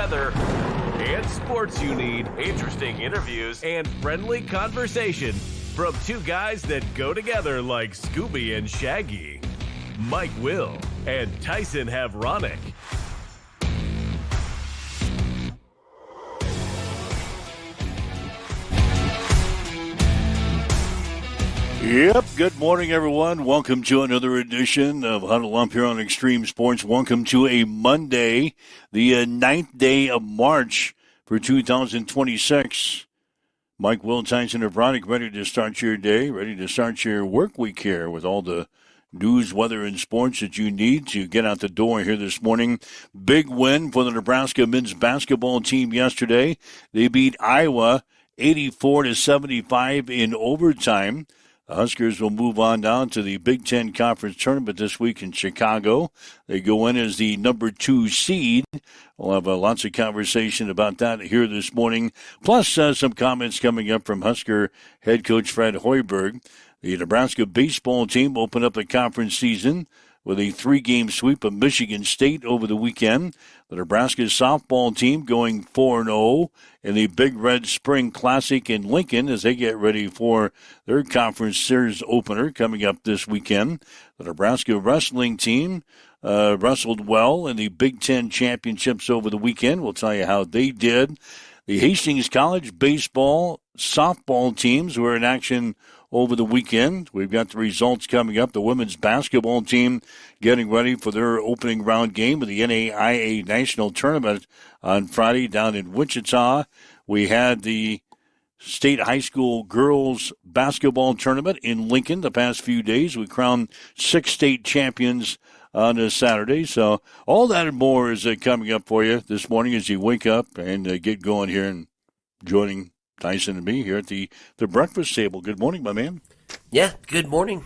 weather and sports you need, interesting interviews, and friendly conversation from two guys that go together like Scooby and Shaggy. Mike Will and Tyson Havronic. Yep, good morning, everyone. Welcome to another edition of Huddle Up here on Extreme Sports. Welcome to a Monday, the 9th day of March for 2026. Mike Will, Tyson Havronic, ready to start your day, ready to start your work week here with all the news, weather, and sports that you need to get out the door here this morning. Big win for the Nebraska men's basketball team yesterday. They beat Iowa 84-75 in overtime. The Huskers will move on down to the Big Ten Conference Tournament this week in Chicago. They go in as the number 2 seed. We'll have lots of conversation about that here this morning, plus some comments coming up from Husker head coach Fred Hoiberg. The Nebraska baseball team opened up the conference season with a 3-game sweep of Michigan State over the weekend. The Nebraska softball team going 4-0 in the Big Red Spring Classic in Lincoln as they get ready for their conference series opener coming up this weekend. The Nebraska wrestling team wrestled well in the Big Ten championships over the weekend. We'll tell you how they did. The Hastings College baseball softball teams were in action over the weekend. We've got the results coming up. The women's basketball team getting ready for their opening round game of the NAIA National Tournament on Friday down in Wichita. We had the state high school girls basketball tournament in Lincoln the past few days. We crowned 6 state champions on a Saturday. So all that and more is coming up for you this morning as you wake up and get going here and joining Tyson and me here at the breakfast table. Good morning, my man. Yeah, good morning.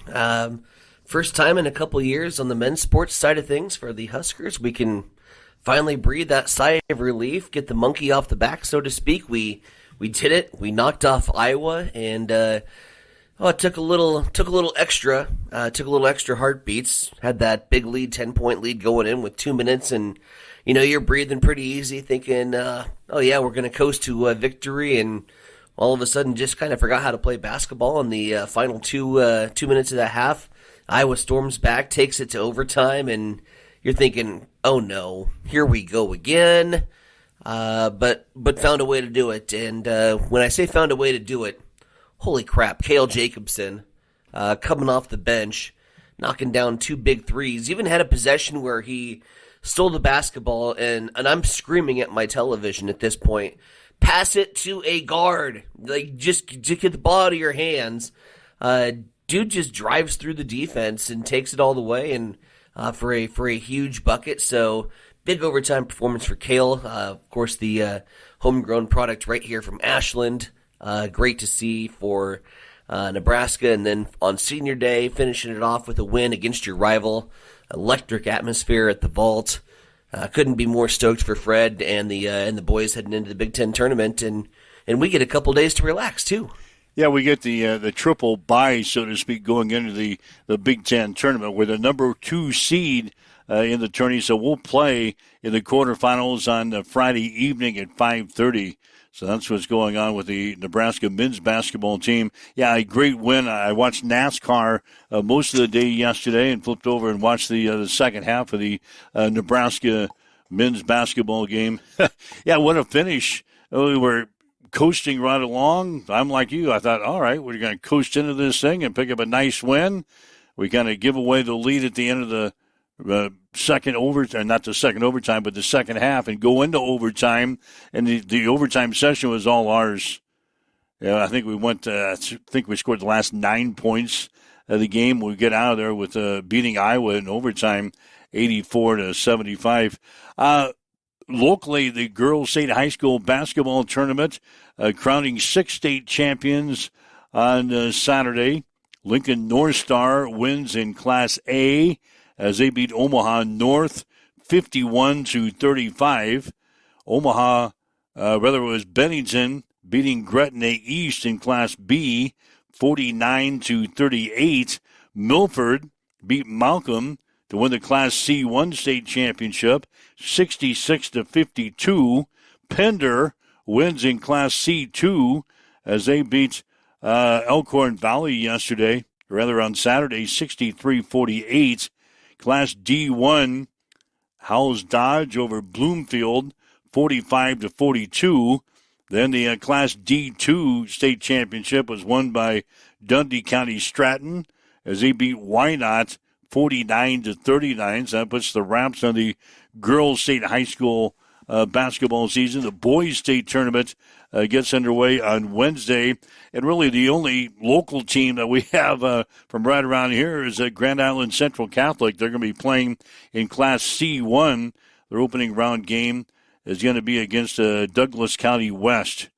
First time in a couple years on the men's sports side of things for the Huskers. We can finally breathe that sigh of relief, get the monkey off the back, so to speak. We did it. We knocked off Iowa, and it took a little extra heartbeats. Had that big lead, 10-point lead going in with 2 minutes, and you're breathing pretty easy, thinking, oh yeah, we're going to coast to victory, and all of a sudden just kind of forgot how to play basketball in the final 2 minutes of that half. Iowa storms back, takes it to overtime, and you're thinking, oh no, here we go again. But found a way to do it. And when I say found a way to do it, holy crap, Cale Jacobson coming off the bench, knocking down 2 big threes, even had a possession where he stole the basketball, and I'm screaming at my television at this point, pass it to a guard. Like, just get the ball out of your hands. Dude just drives through the defense and takes it all the way, and for a huge bucket. So big overtime performance for Cale. Of course, the homegrown product right here from Ashland. Great to see for Nebraska. And then on senior day, finishing it off with a win against your rival. Electric atmosphere at the Vault. Couldn't be more stoked for Fred and the boys heading into the Big Ten tournament, and we get a couple days to relax too. Yeah, we get the triple bye, so to speak, going into the Big Ten tournament. We're the number 2 seed in the tourney, so we'll play in the quarterfinals on Friday evening at 5:30. So that's what's going on with the Nebraska men's basketball team. Yeah, a great win. I watched NASCAR most of the day yesterday and flipped over and watched the second half of the Nebraska men's basketball game. Yeah, what a finish. We were coasting right along. I'm like you. I thought, all right, we're going to coast into this thing and pick up a nice win. We kind of give away the lead at the end of the second overtime, not the second overtime, but the second half, and go into overtime. And the overtime session was all ours. Yeah, I think we scored the last 9 points of the game. We get out of there with beating Iowa in overtime, 84-75. Locally, the girls' state high school basketball tournament, crowning 6 state champions on Saturday. Lincoln North Star wins in Class A as they beat Omaha North 51-35. Omaha, it was Bennington beating Gretna East in Class B 49-38. Milford beat Malcolm to win the Class C1 state championship, 66-52. Pender wins in Class C2 as they beat Elkhorn Valley yesterday, or rather on Saturday, 63-48. Class D1, Howells Dodge over Bloomfield, 45-42. Then the Class D2 state championship was won by Dundee County Stratton as they beat Wynot 49-39. So that puts the wraps on the girls' state high school basketball season. The boys' state tournament gets underway on Wednesday. And really the only local team that we have from right around here is Grand Island Central Catholic. They're going to be playing in Class C1. Their opening round game is going to be against Douglas County West.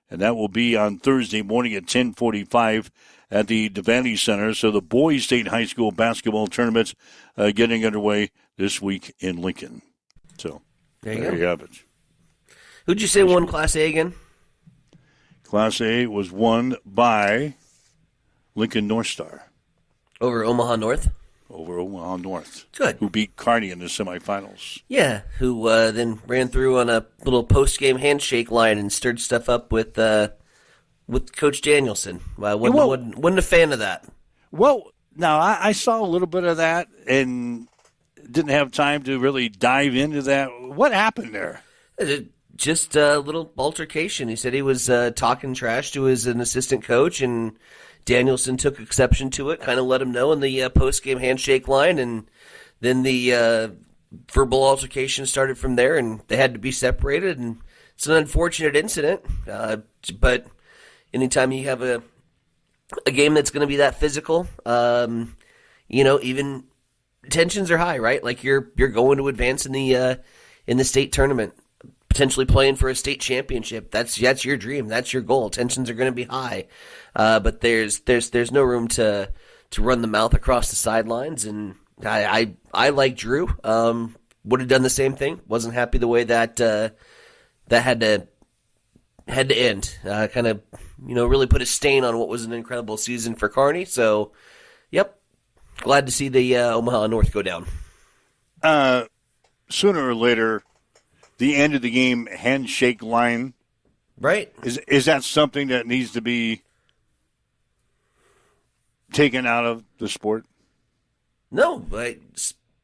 And that will be on Thursday morning at 10:45 at the Devaney Center. So the boys' state high school basketball tournament getting underway this week in Lincoln. So there you have it. Who'd you say won Class A again? Class A was won by Lincoln North Star. Over Omaha North? Over Omaha North. Good. Who beat Kearney in the semifinals. Yeah, who then ran through on a little post-game handshake line and stirred stuff up with Coach Danielson. Wasn't a fan of that. Well, now I saw a little bit of that and didn't have time to really dive into that. What happened there? Just a little altercation. He said he was talking trash to an assistant coach, and Danielson took exception to it, kind of let him know in the post-game handshake line, and then the verbal altercation started from there, and they had to be separated, and it's an unfortunate incident, but anytime you have a game that's going to be that physical, even tensions are high, right? Like you're going to advance in the state tournament, potentially playing for a state championship. That's your dream. That's your goal. Tensions are going to be high, but there's no room to run the mouth across the sidelines. And I like Drew. Would have done the same thing. Wasn't happy the way that had to end. Kind of really put a stain on what was an incredible season for Kearney. So, yep, glad to see the Omaha North go down. Sooner or later, the end of the game handshake line, right? Is that something that needs to be taken out of the sport? No, but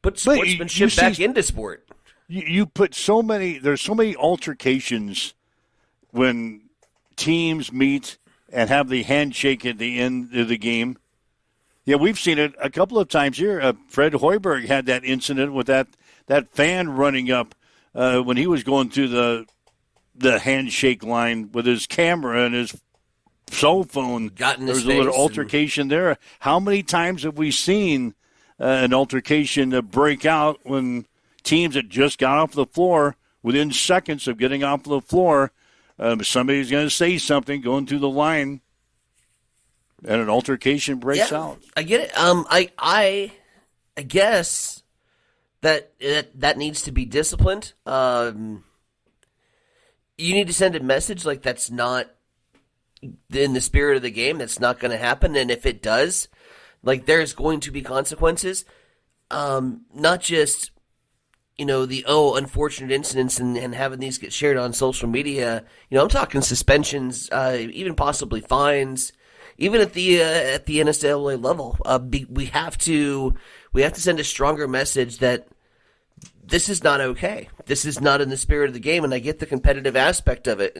put sportsmanship back into sport. You put there's so many altercations when teams meet and have the handshake at the end of the game. Yeah, we've seen it a couple of times here. Fred Hoiberg had that incident with that fan running up when he was going through the handshake line with his camera and his cell phone. There's a little altercation there. How many times have we seen an altercation break out when teams that just got off the floor, within seconds of getting off the floor, somebody's going to say something going through the line, and an altercation breaks out. I get it. I guess that needs to be disciplined. You need to send a message like that's not in the spirit of the game. That's not going to happen. And if it does, like there's going to be consequences. Not just the unfortunate incidents and having these get shared on social media. I'm talking suspensions, even possibly fines. Even at the NCAA level, we have to send a stronger message that this is not okay. This is not in the spirit of the game, and I get the competitive aspect of it.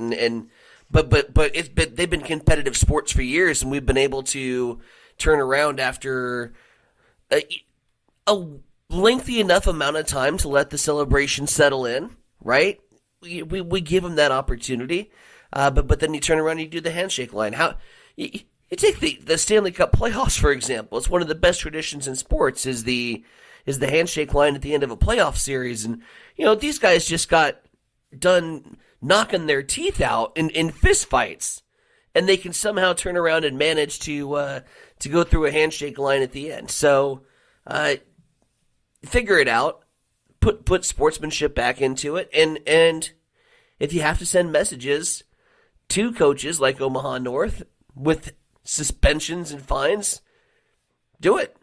But they've been competitive sports for years, and we've been able to turn around after a lengthy enough amount of time to let the celebration settle in. Right? We give them that opportunity, but then you turn around and you do the handshake line. You take the Stanley Cup playoffs, for example. It's one of the best traditions in sports is the handshake line at the end of a playoff series. And, these guys just got done knocking their teeth out in fist fights. And they can somehow turn around and manage to go through a handshake line at the end. So, figure it out. Put sportsmanship back into it. And if you have to send messages to coaches like Omaha North with suspensions and fines, do it.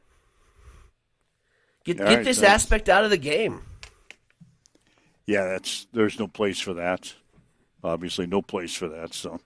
Get right, this aspect out of the game. Yeah, there's no place for that. Obviously, no place for that. So,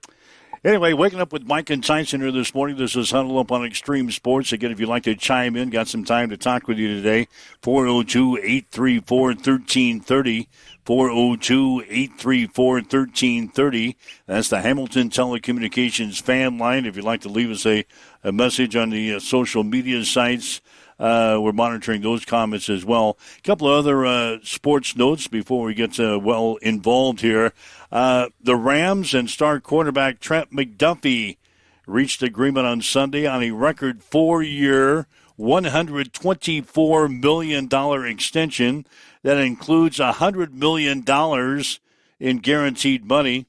anyway, waking up with Mike and Tyson here this morning. This is Huddle Up on Extreme Sports. Again, if you'd like to chime in, got some time to talk with you today. 402-834-1330. 402-834-1330. That's the Hamilton Telecommunications fan line. If you'd like to leave us a message on the social media sites, we're monitoring those comments as well. A couple of other sports notes before we get well involved here. The Rams and star quarterback Trent McDuffie reached agreement on Sunday on a record 4-year, $124 million extension that includes $100 million in guaranteed money.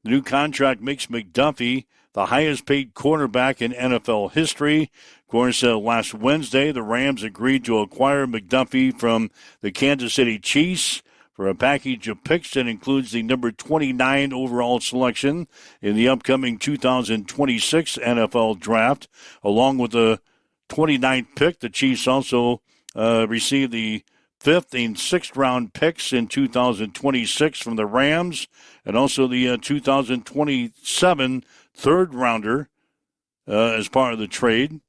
The new contract makes McDuffie the highest-paid quarterback in NFL history. Of course, last Wednesday, the Rams agreed to acquire McDuffie from the Kansas City Chiefs for a package of picks that includes the number 29 overall selection in the upcoming 2026 NFL Draft. Along with the 29th pick, the Chiefs also received the 5th and 6th round picks in 2026 from the Rams, and also the 2027 third rounder as part of the trade.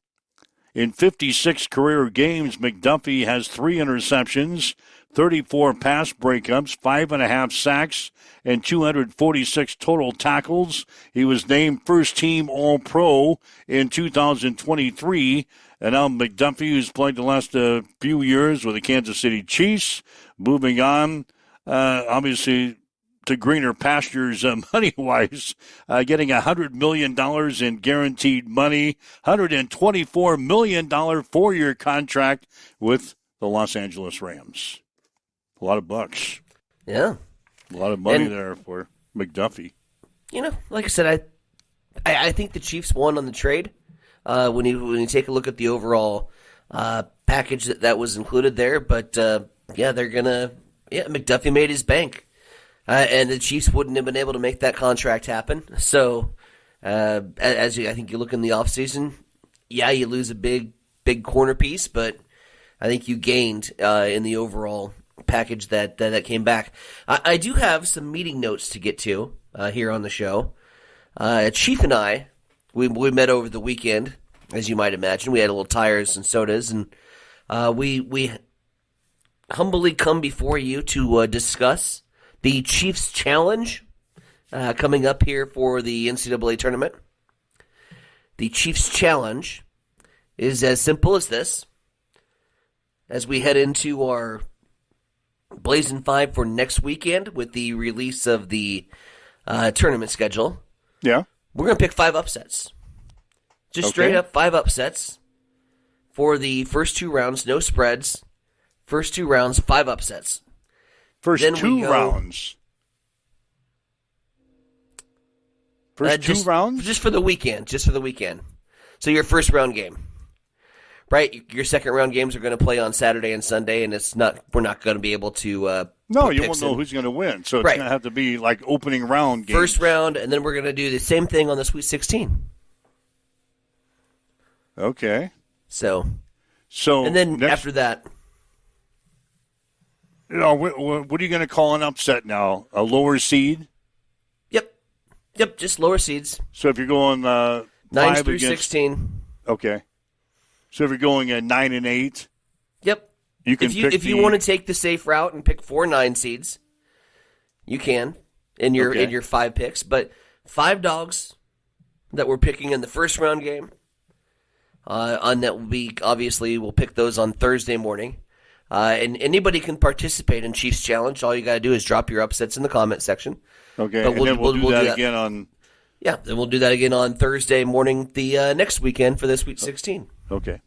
In 56 career games, McDuffie has 3 interceptions, 34 pass breakups, 5.5 sacks, and 246 total tackles. He was named first-team All-Pro in 2023. And now McDuffie, who's played the last few years with the Kansas City Chiefs, moving on, obviously, to greener pastures money-wise, getting $100 million in guaranteed money, $124 million 4-year contract with the Los Angeles Rams. A lot of bucks. Yeah. A lot of money there for McDuffie. You know, like I said, I think the Chiefs won on the trade. When you take a look at the overall package that was included there, but McDuffie made his bank. And the Chiefs wouldn't have been able to make that contract happen. So, I think you look in the offseason, you lose a big corner piece, but I think you gained in the overall package that came back. I do have some meeting notes to get to here on the show. Chief and I, we met over the weekend, as you might imagine. We had a little tires and sodas, and we humbly come before you to discuss the Chiefs Challenge coming up here for the NCAA tournament. The Chiefs Challenge is as simple as this. As we head into our Blazing 5 for next weekend with the release of the tournament schedule, yeah, we're going to pick 5 upsets. Just straight up 5 upsets for the first 2 rounds, no spreads. First 2 rounds, 5 upsets. First 2 rounds. First 2 rounds? Just for the weekend. So your first round game. Right? Your second round games are going to play on Saturday and Sunday, and we're not going to be able to no, you won't know who's going to win. So it's going to have to be like opening round games. First round, and then we're going to do the same thing on the Sweet 16. Okay. So and then after that, what are you going to call an upset now? A lower seed? Yep, just lower seeds. So if you're going 9 through 16. Okay. So if you're going at 9 and 8. Yep. You can if you want to take the safe route and pick 4 9 seeds, you can in your 5 picks. But 5 dogs that we're picking in the first round game. On that will be obviously we'll pick those on Thursday morning. And anybody can participate in Chiefs Challenge. All you got to do is drop your upsets in the comment section. Okay, but then we'll do that again on... Yeah, then we'll do that again on Thursday morning, the next weekend for the Sweet 16. Okay.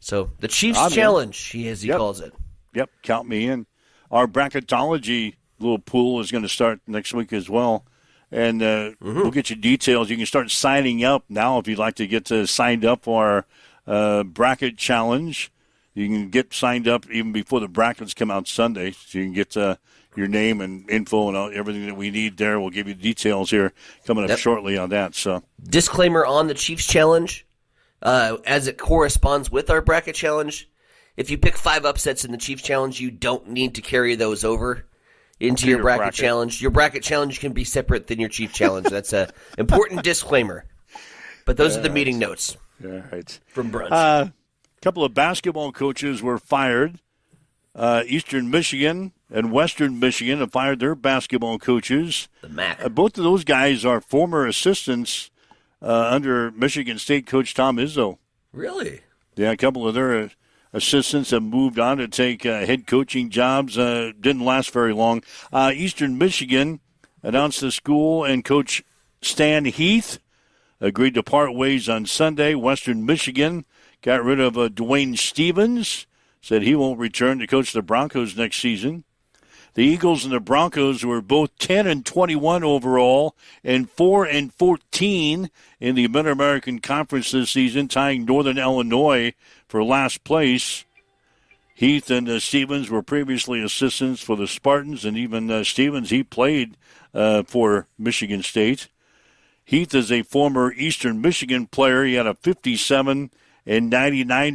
So the Chiefs Challenge, as he calls it. Yep, count me in. Our bracketology little pool is going to start next week as well. And we'll get you details. You can start signing up now if you'd like to get signed up for our bracket challenge. You can get signed up even before the brackets come out Sunday, so you can get your name and info and everything that we need there. We'll give you details here coming up shortly on that. So, disclaimer on the Chiefs Challenge, as it corresponds with our bracket challenge, if you pick 5 upsets in the Chiefs Challenge, you don't need to carry those over into your bracket challenge. Your bracket challenge can be separate than your Chiefs Challenge. That's an important disclaimer. But those are the meeting notes. All right. From brunch. A couple of basketball coaches were fired. Eastern Michigan and Western Michigan have fired their basketball coaches. The MAC. Both of those guys are former assistants under Michigan State coach Tom Izzo. Really? Yeah, a couple of their assistants have moved on to take head coaching jobs. Didn't last very long. Eastern Michigan announced the school and coach Stan Heath agreed to part ways on Sunday. Western Michigan got rid of Dwayne Stevens, said he won't return to coach the Broncos next season. The Eagles and the Broncos were both 10-21 overall and 4-14 in the Mid-American Conference this season, tying Northern Illinois for last place. Heath and Stevens were previously assistants for the Spartans, and even Stevens, he played for Michigan State. Heath is a former Eastern Michigan player. He had a 57-99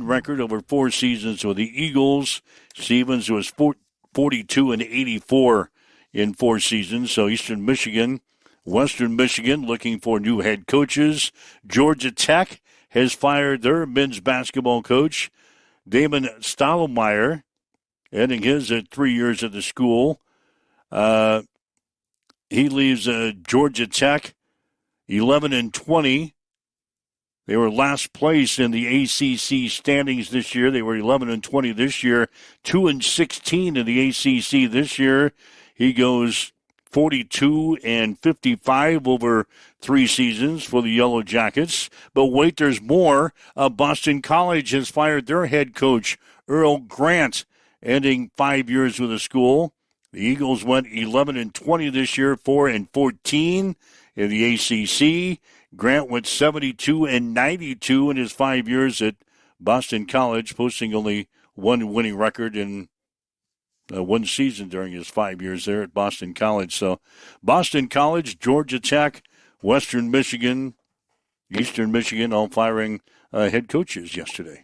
record over 4 seasons with the Eagles. Stevens was 42-84 in 4 seasons. So Eastern Michigan, Western Michigan looking for new head coaches. Georgia Tech has fired their men's basketball coach, Damon Stottlemyre, ending his 3 years at the school. He leaves Georgia Tech 11-20. They were last place in the ACC standings this year. They were 11-20 this year, 2-16 in the ACC this year. He goes 42-55 over 3 seasons for the Yellow Jackets. But wait, there's more. Boston College has fired their head coach, Earl Grant, ending 5 years with the school. The Eagles went 11-20 this year, 4-14 in the ACC. Grant went 72-92 in his 5 years at Boston College, posting only one winning record in 1 season during his 5 years there at Boston College. So Boston College, Georgia Tech, Western Michigan, Eastern Michigan, all firing head coaches yesterday.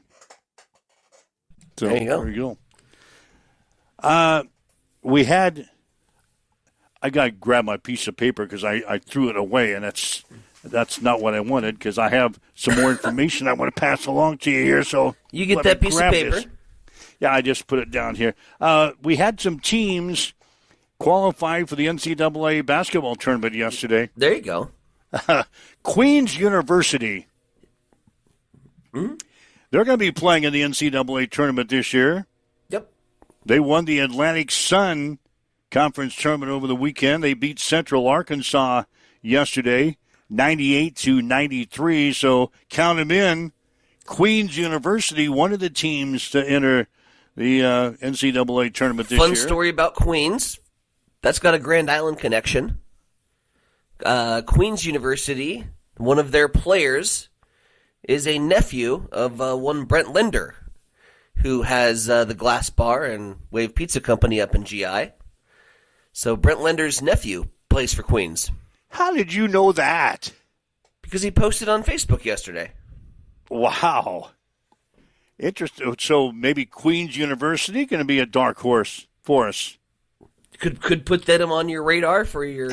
So there you go. There you go. I got to grab my piece of paper because I threw it away, and that's not what I wanted because I have some more information I want to pass along to you here. So you get that piece of paper. This. Yeah, I just put it down here. We had some teams qualify for the NCAA basketball tournament yesterday. There you go. Queen's University. Mm-hmm. They're going to be playing in the NCAA tournament this year. Yep. They won the Atlantic Sun Conference tournament over the weekend. They beat Central Arkansas yesterday, 98-93. So count them in. Queen's University, one of the teams to enter the NCAA tournament this year. Fun story about Queens. That's got a Grand Island connection. Queen's University, one of their players, is a nephew of one Brent Linder, who has the Glass Bar and Wave Pizza Company up in GI. So Brent Linder's nephew plays for Queens. How did you know that? Because he posted on Facebook yesterday. Wow. Interesting. So maybe Queen's University going to be a dark horse for us. Could put them on your radar for your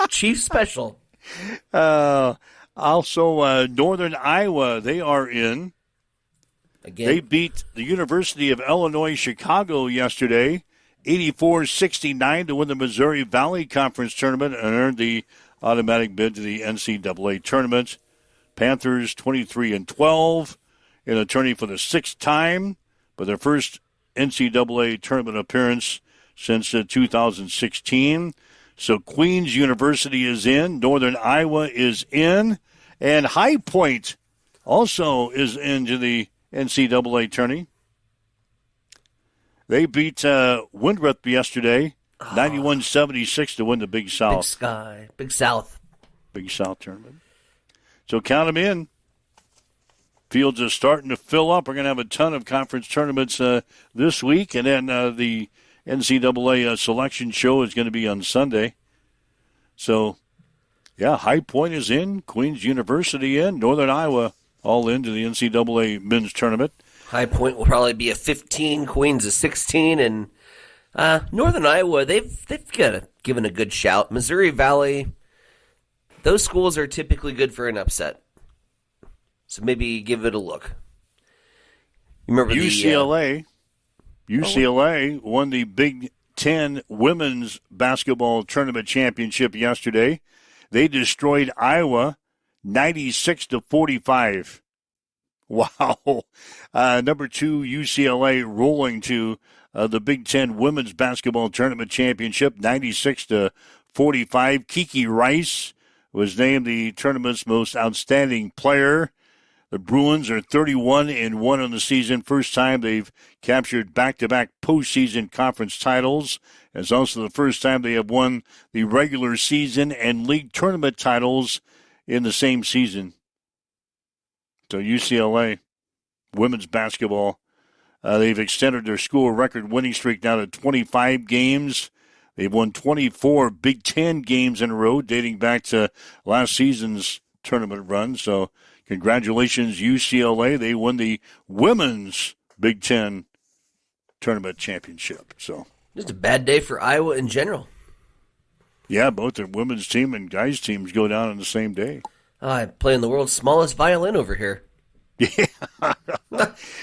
chief special. Also, Northern Iowa, they are in. Again. They beat the University of Illinois Chicago yesterday, 84-69 to win the Missouri Valley Conference tournament and earned the automatic bid to the NCAA tournament. Panthers 23-12 in a tourney for the 6th time, but their first NCAA tournament appearance since 2016. So Queen's University is in, Northern Iowa is in, and High Point also is into the NCAA tourney. They beat Winthrop yesterday, 91-76 to win the Big South. Big South. Big South tournament. So count them in. Fields are starting to fill up. We're going to have a ton of conference tournaments this week, and then the NCAA selection show is going to be on Sunday. So, yeah, High Point is in, Queen's University in, Northern Iowa all into the NCAA men's tournament. High Point will probably be a 15, Queens a 16, and Northern Iowa, they've given a good shout. Missouri Valley, those schools are typically good for an upset. So maybe give it a look. You remember UCLA won the Big Ten Women's Basketball Tournament Championship yesterday. They destroyed Iowa 96-45. Wow. Number 2, UCLA rolling to the Big Ten Women's Basketball Tournament Championship 96-45. Kiki Rice was named the tournament's most outstanding player. The Bruins are 31-1 on the season. First time they've captured back-to-back postseason conference titles. It's also the first time they have won the regular season and league tournament titles in the same season. So UCLA women's basketball, they've extended their school record winning streak now to 25 games. They've won 24 Big Ten games in a row, dating back to last season's tournament run. So congratulations, UCLA. They won the women's Big Ten tournament championship. So just a bad day for Iowa in general. Yeah, both the women's team and guys' teams go down on the same day. I'm playing the world's smallest violin over here. Yeah.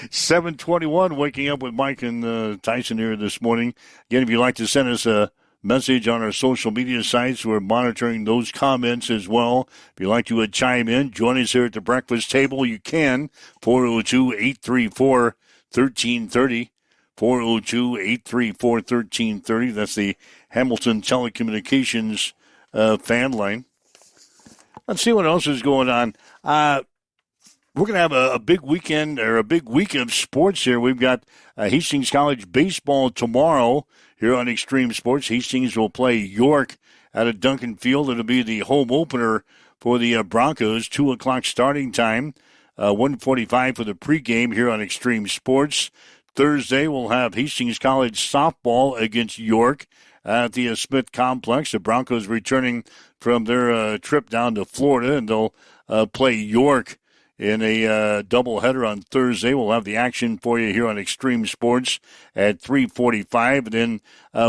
7:21, waking up with Mike and Tyson here this morning. Again, if you'd like to send us a message on our social media sites, we're monitoring those comments as well. If you'd like to chime in, join us here at the breakfast table, you can. 402-834-1330. 402-834-1330. That's the Hamilton Telecommunications fan line. Let's see what else is going on. We're going to have a big weekend or a big week of sports here. We've got Hastings College baseball tomorrow here on Extreme Sports. Hastings will play York out of Duncan Field. It'll be the home opener for the Broncos. 2 o'clock starting time. 1:45 for the pregame here on Extreme Sports. Thursday, we'll have Hastings College softball against York at the Smith Complex. The Broncos returning from their trip down to Florida, and they'll play York in a doubleheader on Thursday. We'll have the action for you here on Extreme Sports at 3:45. And then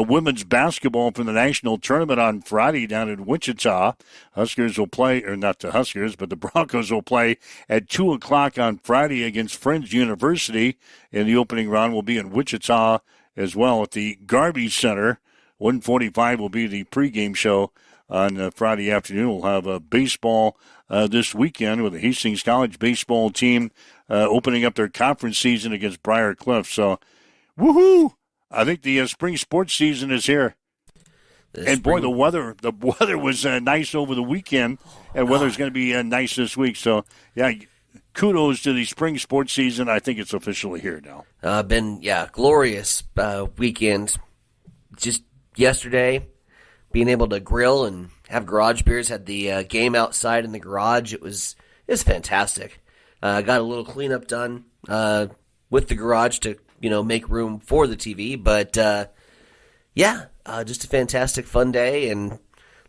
women's basketball from the national tournament on Friday down in Wichita. Huskers will play, or not the Huskers, but the Broncos will play at 2 o'clock on Friday against Friends University. And the opening round will be in Wichita as well at the Garvey Center. 1:45 will be the pregame show on Friday afternoon. We'll have baseball this weekend with the Hastings College baseball team opening up their conference season against Briar Cliff. So, woohoo! I think the spring sports season is here. Boy, the weather was nice over the weekend, and weather's going to be nice this week. So, yeah, kudos to the spring sports season. I think it's officially here now. Glorious weekend. Just yesterday, being able to grill and have garage beers, had the game outside in the garage. It was fantastic. Got a little cleanup done with the garage to make room for the TV. But just a fantastic fun day, and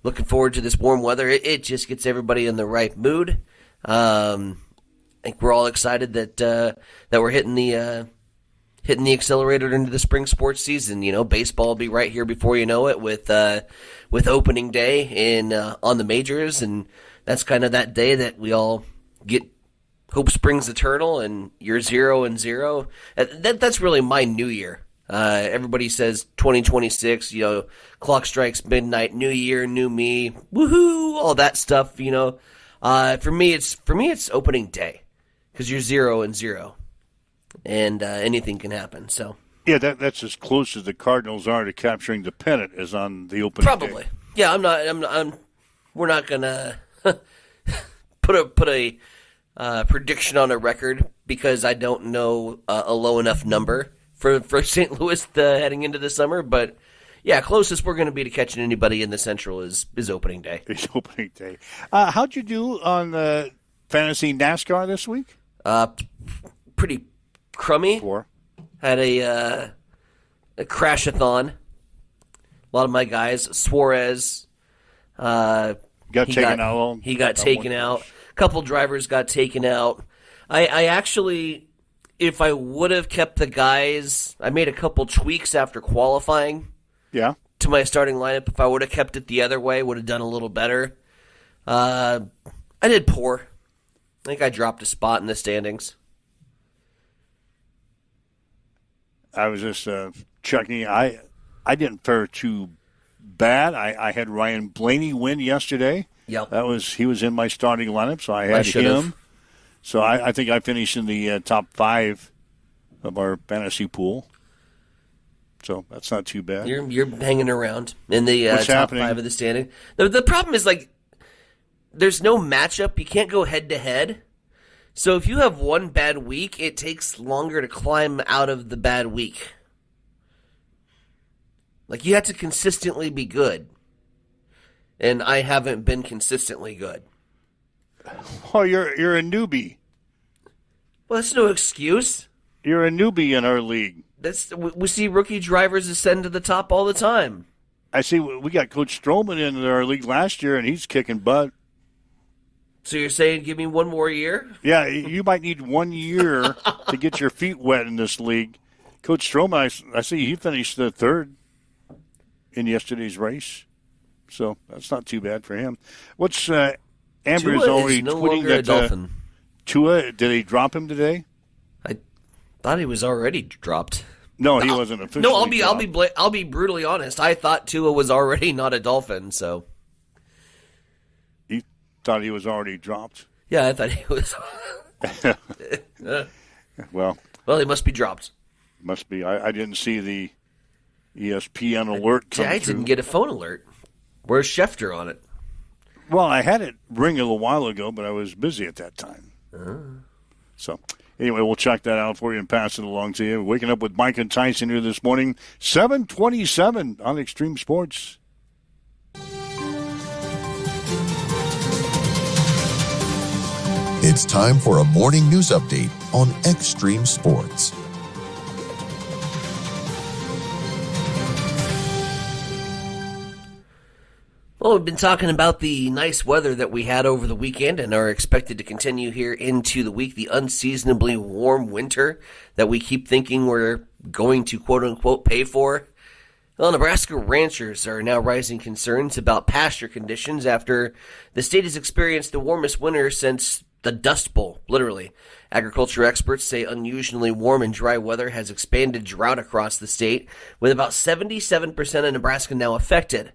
looking forward to this warm weather. It just gets everybody in the right mood. I think we're all excited that we're hitting the accelerator into the spring sports season. Baseball will be right here before you know it with opening day on the majors, and that's kind of that day that we all get hope springs eternal, and you're 0-0. That's really my new year. Everybody says 2026, clock strikes midnight, new year, new me, woohoo, all that stuff. For me it's opening day, because you're 0-0. And anything can happen. So yeah, that's as close as the Cardinals are to capturing the pennant as on the opening probably. Day. Yeah, we're not gonna put a prediction on a record, because I don't know a low enough number for St. Louis heading into the summer. But yeah, closest we're going to be to catching anybody in the Central is opening day. It's opening day. How'd you do on fantasy NASCAR this week? Pretty crummy. 4. Had a crash-a-thon. A lot of my guys, Suarez, got taken out. He got taken out. A couple drivers got taken out. I actually, if I would have kept the guys, I made a couple tweaks after qualifying Yeah. to my starting lineup. If I would have kept it the other way, would have done a little better. I did poor. I think I dropped a spot in the standings. I was just checking. I didn't fare too bad. I had Ryan Blaney win yesterday. Yep. He was in my starting lineup, so I had him. So I think I finished in the top 5 of our fantasy pool. So that's not too bad. You're hanging around in the top happening? 5 of the standing. The problem is, like, there's no matchup. You can't go head-to-head. So if you have one bad week, it takes longer to climb out of the bad week. Like, you have to consistently be good. And I haven't been consistently good. Oh, you're a newbie. Well, that's no excuse. You're a newbie in our league. We see rookie drivers ascend to the top all the time. I see we got Coach Stroman in our league last year, and he's kicking butt. So you're saying give me one more year? Yeah, you might need 1 year to get your feet wet in this league. Coach Stroman, I see he finished the 3rd in yesterday's race. So that's not too bad for him. What's Amber is already tweeting that Tua, did they drop him today? I thought he was already dropped. No, he wasn't officially. No, dropped. I'll be brutally honest. I thought Tua was already not a Dolphin, so You thought he was already dropped? yeah, I thought he was. Well, he must be dropped. must be. I didn't see the ESPN alert come I through. didn't get a phone alert. Where's Schefter on it? Well, I had it ring a little while ago, but I was busy at that time. So, anyway, we'll check that out for you and pass it along to you. Waking up with Mike and Tyson here this morning, 7:27 on Extreme Sports. It's time for a morning news update on Extreme Sports. Well, we've been talking about the nice weather that we had over the weekend and are expected to continue here into the week. The unseasonably warm winter that we keep thinking we're going to quote-unquote pay for. Well, Nebraska ranchers are now raising concerns about pasture conditions after the state has experienced the warmest winter since the Dust Bowl, literally. Agriculture experts say unusually warm and dry weather has expanded drought across the state, with about 77% of Nebraska now affected.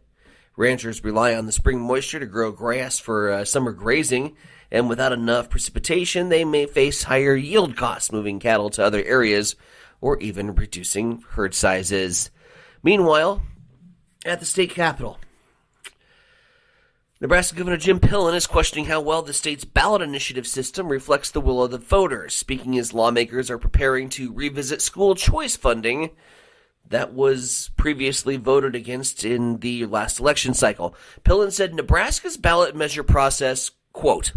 Ranchers rely on the spring moisture to grow grass for summer grazing, and without enough precipitation, they may face higher yield costs moving cattle to other areas or even reducing herd sizes. Meanwhile, at the state capitol, Nebraska Governor Jim Pillen is questioning how well the state's ballot initiative system reflects the will of the voters, speaking as lawmakers are preparing to revisit school choice funding that was previously voted against in the last election cycle. Pillen said Nebraska's ballot measure process, quote,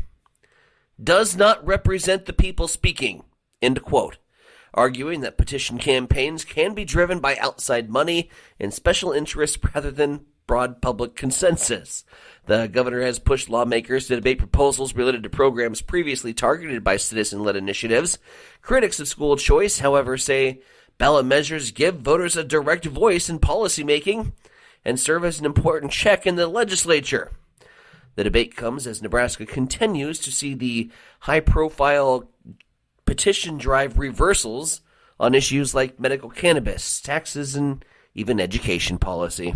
does not represent the people speaking, end quote, arguing that petition campaigns can be driven by outside money and special interests rather than broad public consensus. The governor has pushed lawmakers to debate proposals related to programs previously targeted by citizen-led initiatives. Critics of school choice, however, say ballot measures give voters a direct voice in policymaking and serve as an important check in the legislature. The debate comes as Nebraska continues to see the high-profile petition drive reversals on issues like medical cannabis, taxes, and even education policy.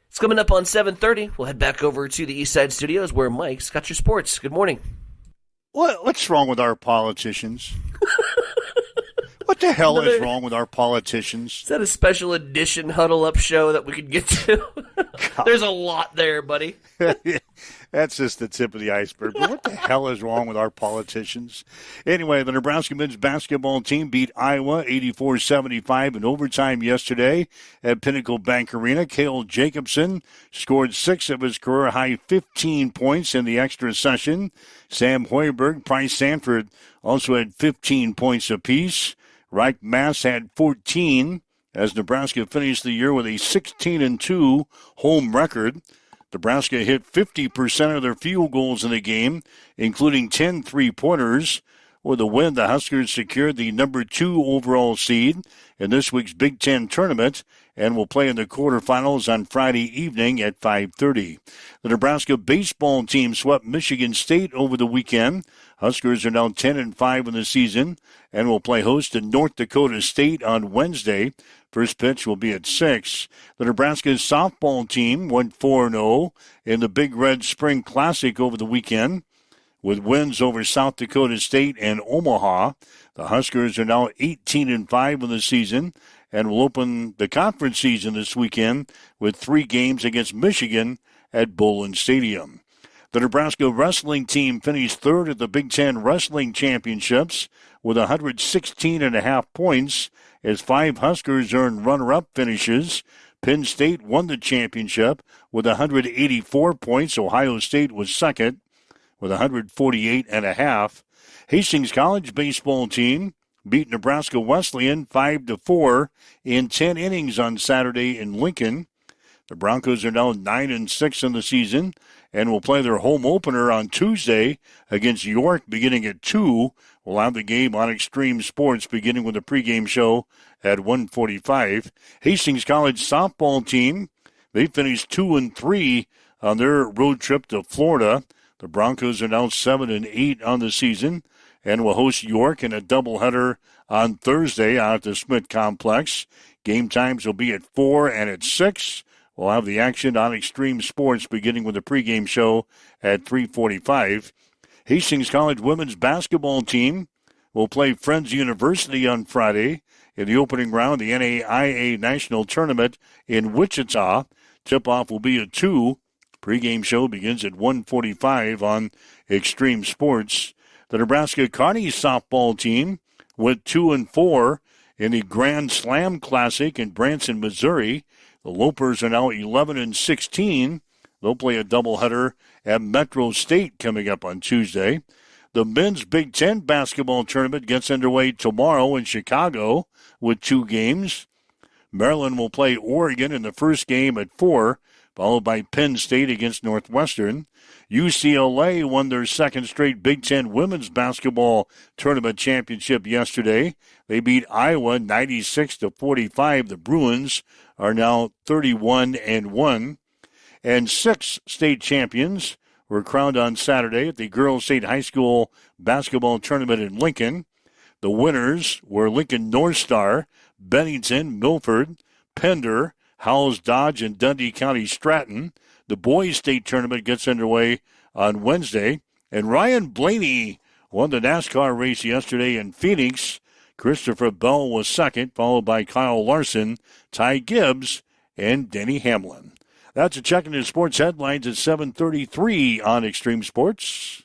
It's coming up on 7:30. We'll head back over to the East Side Studios where Mike's got your sports. Good morning. What's wrong with our politicians? What the hell is wrong with our politicians? Is that a special edition huddle up show that we could get to? There's a lot there, buddy. That's just the tip of the iceberg. But what the hell is wrong with our politicians? Anyway, the Nebraska men's basketball team beat Iowa 84-75 in overtime yesterday at Pinnacle Bank Arena. Cale Jacobson scored 6 of his career-high 15 points in the extra session. Sam Hoiberg, Price Sanford also had 15 points apiece. Reich Mass had 14 as Nebraska finished the year with a 16-2 home record. Nebraska hit 50% of their field goals in the game, including 10 three-pointers. With a win, the Huskers secured the number 2 overall seed in this week's Big Ten tournament and will play in the quarterfinals on Friday evening at 5:30. The Nebraska baseball team swept Michigan State over the weekend. Huskers are now 10-5 in the season and will play host to North Dakota State on Wednesday. First pitch will be at 6. The Nebraska softball team went 4-0 in the Big Red Spring Classic over the weekend. With wins over South Dakota State and Omaha, the Huskers are now 18-5 in the season and will open the conference season this weekend with 3 games against Michigan at Bowlin Stadium. The Nebraska wrestling team finished 3rd at the Big Ten Wrestling Championships with 116.5 points as 5 Huskers earned runner-up finishes. Penn State won the championship with 184 points. Ohio State was second with 148.5. Hastings College baseball team beat Nebraska Wesleyan 5-4 in 10 innings on Saturday in Lincoln. The Broncos are now 9-6 in the season and will play their home opener on Tuesday against York beginning at 2. We'll have the game on Extreme Sports beginning with a pregame show at 1:45. Hastings College softball team, they finished 2-3 on their road trip to Florida. The Broncos are now 7-8 on the season and will host York in a doubleheader on Thursday out at the Smith Complex. Game times will be at 4 and at 6. We'll have the action on Extreme Sports beginning with a pregame show at 3:45. Hastings College women's basketball team will play Friends University on Friday in the opening round of the NAIA National Tournament in Wichita. Tip-off will be at 2. Pregame show begins at 1:45 on Extreme Sports. The Nebraska Kearney softball team went 2-4 in the Grand Slam Classic in Branson, Missouri. The Lopers are now 11-16. They'll play a doubleheader at Metro State coming up on Tuesday. The men's Big Ten basketball tournament gets underway tomorrow in Chicago with 2 games. Maryland will play Oregon in the first game at 4, followed by Penn State against Northwestern. UCLA won their second straight Big Ten women's basketball tournament championship yesterday. They beat Iowa 96-45. The Bruins are now 31-1. And 6 state champions were crowned on Saturday at the Girls State High School basketball tournament in Lincoln. The winners were Lincoln North Star, Bennington, Milford, Pender, Howells Dodge, and Dundee County Stratton. The boys' state tournament gets underway on Wednesday. And Ryan Blaney won the NASCAR race yesterday in Phoenix. Christopher Bell was second, followed by Kyle Larson, Ty Gibbs, and Denny Hamlin. That's a check into sports headlines at 7:33 on Extreme Sports.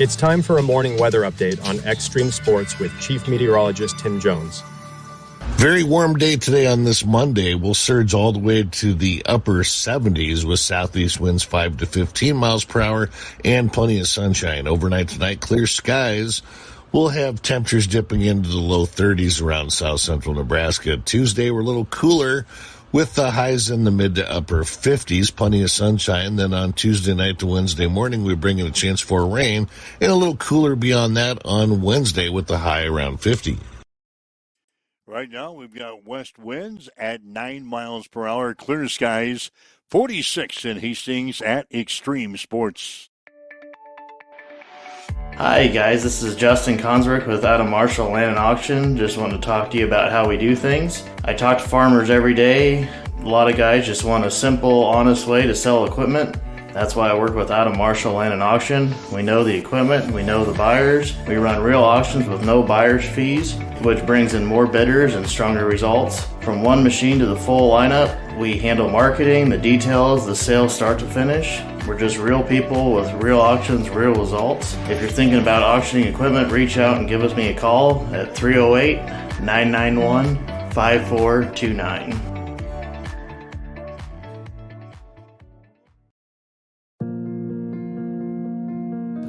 It's time for a morning weather update on Extreme Sports with Chief Meteorologist Tim Jones. Very warm day today on this Monday. We'll surge all the way to the upper 70s with southeast winds 5 to 15 miles per hour and plenty of sunshine. Overnight tonight, clear skies. We'll have temperatures dipping into the low 30s around south central Nebraska. Tuesday, we're a little cooler with the highs in the mid to upper 50s, plenty of sunshine. Then on Tuesday night to Wednesday morning, we bring in a chance for rain and a little cooler beyond that on Wednesday with the high around 50. Right now, we've got west winds at 9 miles per hour, clear skies, 46 in Hastings at Extreme Sports. Hi guys, this is Justin Consrick with Adam Marshall Land and Auction. Just want to talk to you about how we do things. I talk to farmers every day. A lot of guys just want a simple, honest way to sell equipment. That's why I work with Adam Marshall Land and Auction. We know the equipment, we know the buyers. We run real auctions with no buyer's fees, which brings in more bidders and stronger results. From one machine to the full lineup, we handle marketing, the details, the sales start to finish. We're just real people with real auctions, real results. If you're thinking about auctioning equipment, reach out and give me a call at 308-991-5429.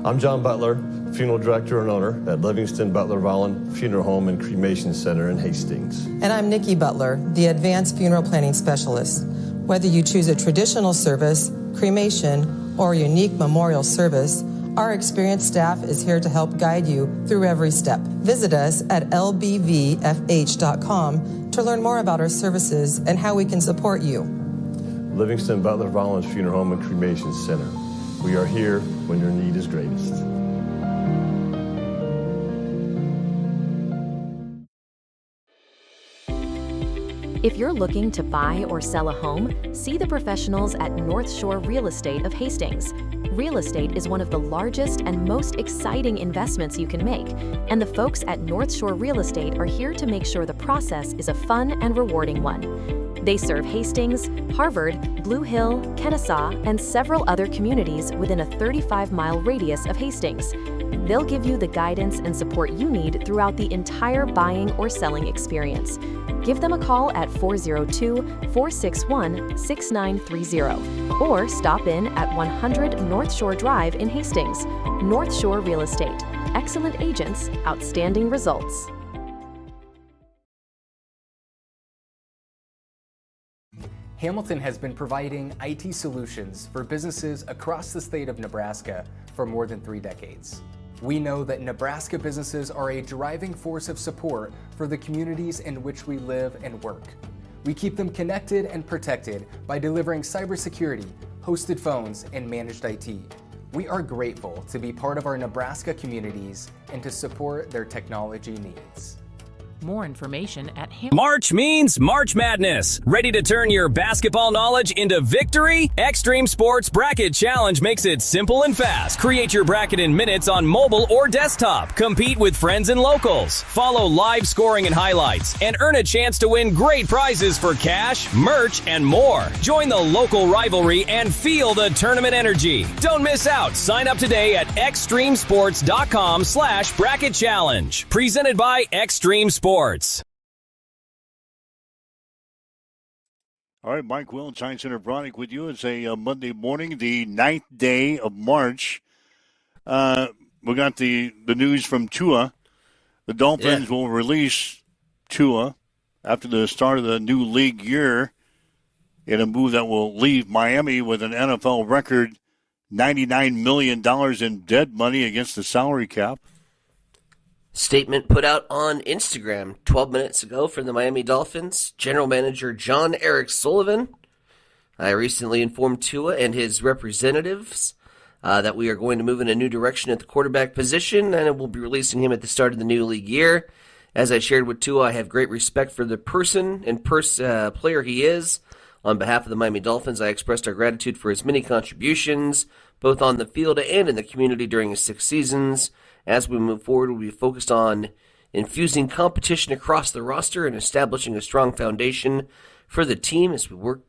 I'm John Butler, funeral director and owner at Livingston Butler Vollen Funeral Home and Cremation Center in Hastings. And I'm Nikki Butler, the advanced funeral planning specialist. Whether you choose a traditional service, cremation, or a unique memorial service, Our experienced staff is here to help guide you through every step. Visit us at lbvfh.com to learn more about our services and how we can support you. Livingston Butler Rollins Funeral Home and Cremation Center. We are here when your need is greatest. If you're looking to buy or sell a home, see the professionals at North Shore Real Estate of Hastings. Real estate is one of the largest and most exciting investments you can make, and the folks at North Shore Real Estate are here to make sure the process is a fun and rewarding one. They serve Hastings, Harvard, Blue Hill, Kennesaw, and several other communities within a 35-mile radius of Hastings. They'll give you the guidance and support you need throughout the entire buying or selling experience. Give them a call at 402-461-6930 or stop in at 100 North Shore Drive in Hastings. North Shore Real Estate. Excellent agents, outstanding results. Hamilton has been providing IT solutions for businesses across the state of Nebraska for more than 3 decades. We know that Nebraska businesses are a driving force of support for the communities in which we live and work. We keep them connected and protected by delivering cybersecurity, hosted phones, and managed IT. We are grateful to be part of our Nebraska communities and to support their technology needs. More information at March means March Madness. Ready to turn your basketball knowledge into victory? Extreme Sports Bracket Challenge makes it simple and fast. Create your bracket in minutes on mobile or desktop. Compete with friends and locals. Follow live scoring and highlights. And earn a chance to win great prizes for cash, merch, and more. Join the local rivalry and feel the tournament energy. Don't miss out. Sign up today at extremesports.com/bracket challenge. Presented by Extreme Sports. All right, Mike Will, Science Center Bronick with you. It's a Monday morning, the 9th day of March. We got the news from Tua. The Dolphins will release Tua after the start of the new league year in a move that will leave Miami with an NFL record $99 million in dead money against the salary cap. Statement put out on Instagram 12 minutes ago from the Miami Dolphins. General Manager John Eric Sullivan. I recently informed Tua and his representatives that we are going to move in a new direction at the quarterback position, and we'll be releasing him at the start of the new league year. As I shared with Tua, I have great respect for the person and player he is. On behalf of the Miami Dolphins, I expressed our gratitude for his many contributions, both on the field and in the community during his 6 seasons. As we move forward, we'll be focused on infusing competition across the roster and establishing a strong foundation for the team as we work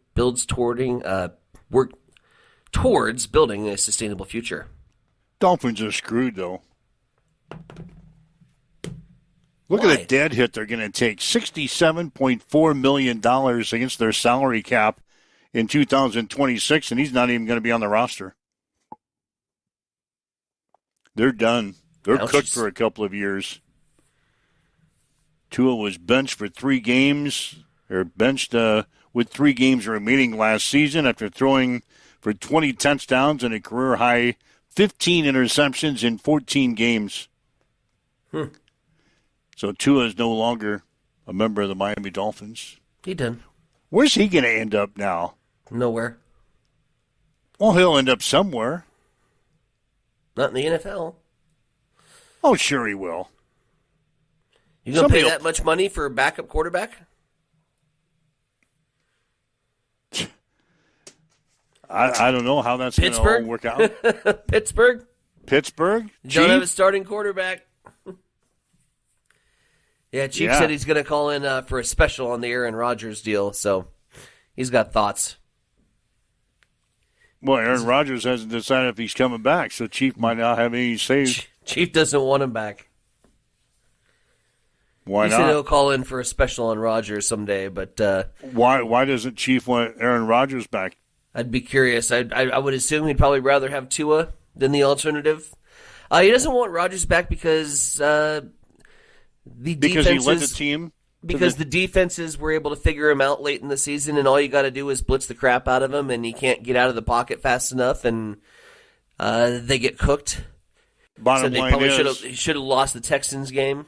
towards building a sustainable future. Dolphins are screwed, though. Look at the dead hit they're going to take. $67.4 million against their salary cap in 2026, and he's not even going to be on the roster. They're done. They're cooked for a couple of years. Tua was benched for 3 games, or benched with 3 games remaining last season after throwing for 20 touchdowns and a career-high 15 interceptions in 14 games. So Tua is no longer a member of the Miami Dolphins. He done. Where's he going to end up now? Nowhere. Well, he'll end up somewhere. Not in the NFL. Oh, sure he will. You going to pay that much money for a backup quarterback? I don't know how that's going to all work out. Pittsburgh? Pittsburgh? Don't have a starting quarterback. Yeah, Chief said he's going to call in for a special on the Aaron Rodgers deal, so he's got thoughts. Well, Aaron Rodgers hasn't decided if he's coming back, so Chief might not have any say. Chief doesn't want him back. Why he not? said he'll call in for a special on Rodgers someday, but why doesn't Chief want Aaron Rodgers back? I'd be curious. I would assume he'd probably rather have Tua than the alternative. He doesn't want Rodgers back because he led the team. Because the defenses were able to figure him out late in the season, and all you got to do is blitz the crap out of him, and he can't get out of the pocket fast enough, and they get cooked. Bottom they line probably is, should have lost the Texans game.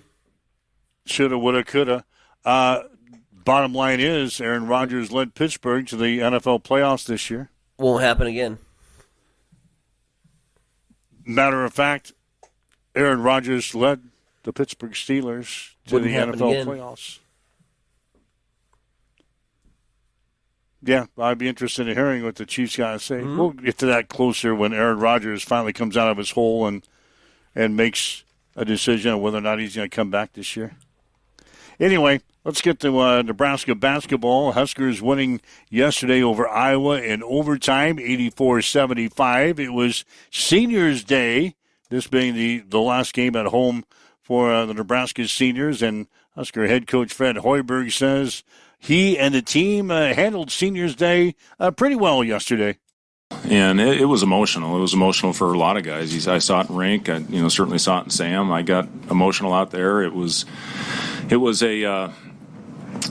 Shoulda, woulda, coulda. Bottom line is, Aaron Rodgers led Pittsburgh to the NFL playoffs this year. Won't happen again. Matter of fact, Aaron Rodgers led the Pittsburgh Steelers to the NFL playoffs. Yeah, I'd be interested in hearing what the Chiefs got to say. We'll get to that closer when Aaron Rodgers finally comes out of his hole and makes a decision on whether or not he's going to come back this year. Anyway, let's get to Nebraska basketball. Huskers winning yesterday over Iowa in overtime, 84-75. It was Seniors Day, this being the last game at home for the Nebraska seniors, and Husker head coach Fred Hoiberg says he and the team handled Seniors Day pretty well yesterday. And it was emotional. It was emotional for a lot of guys. I saw it in Rink. I certainly saw it in Sam. I got emotional out there. It was a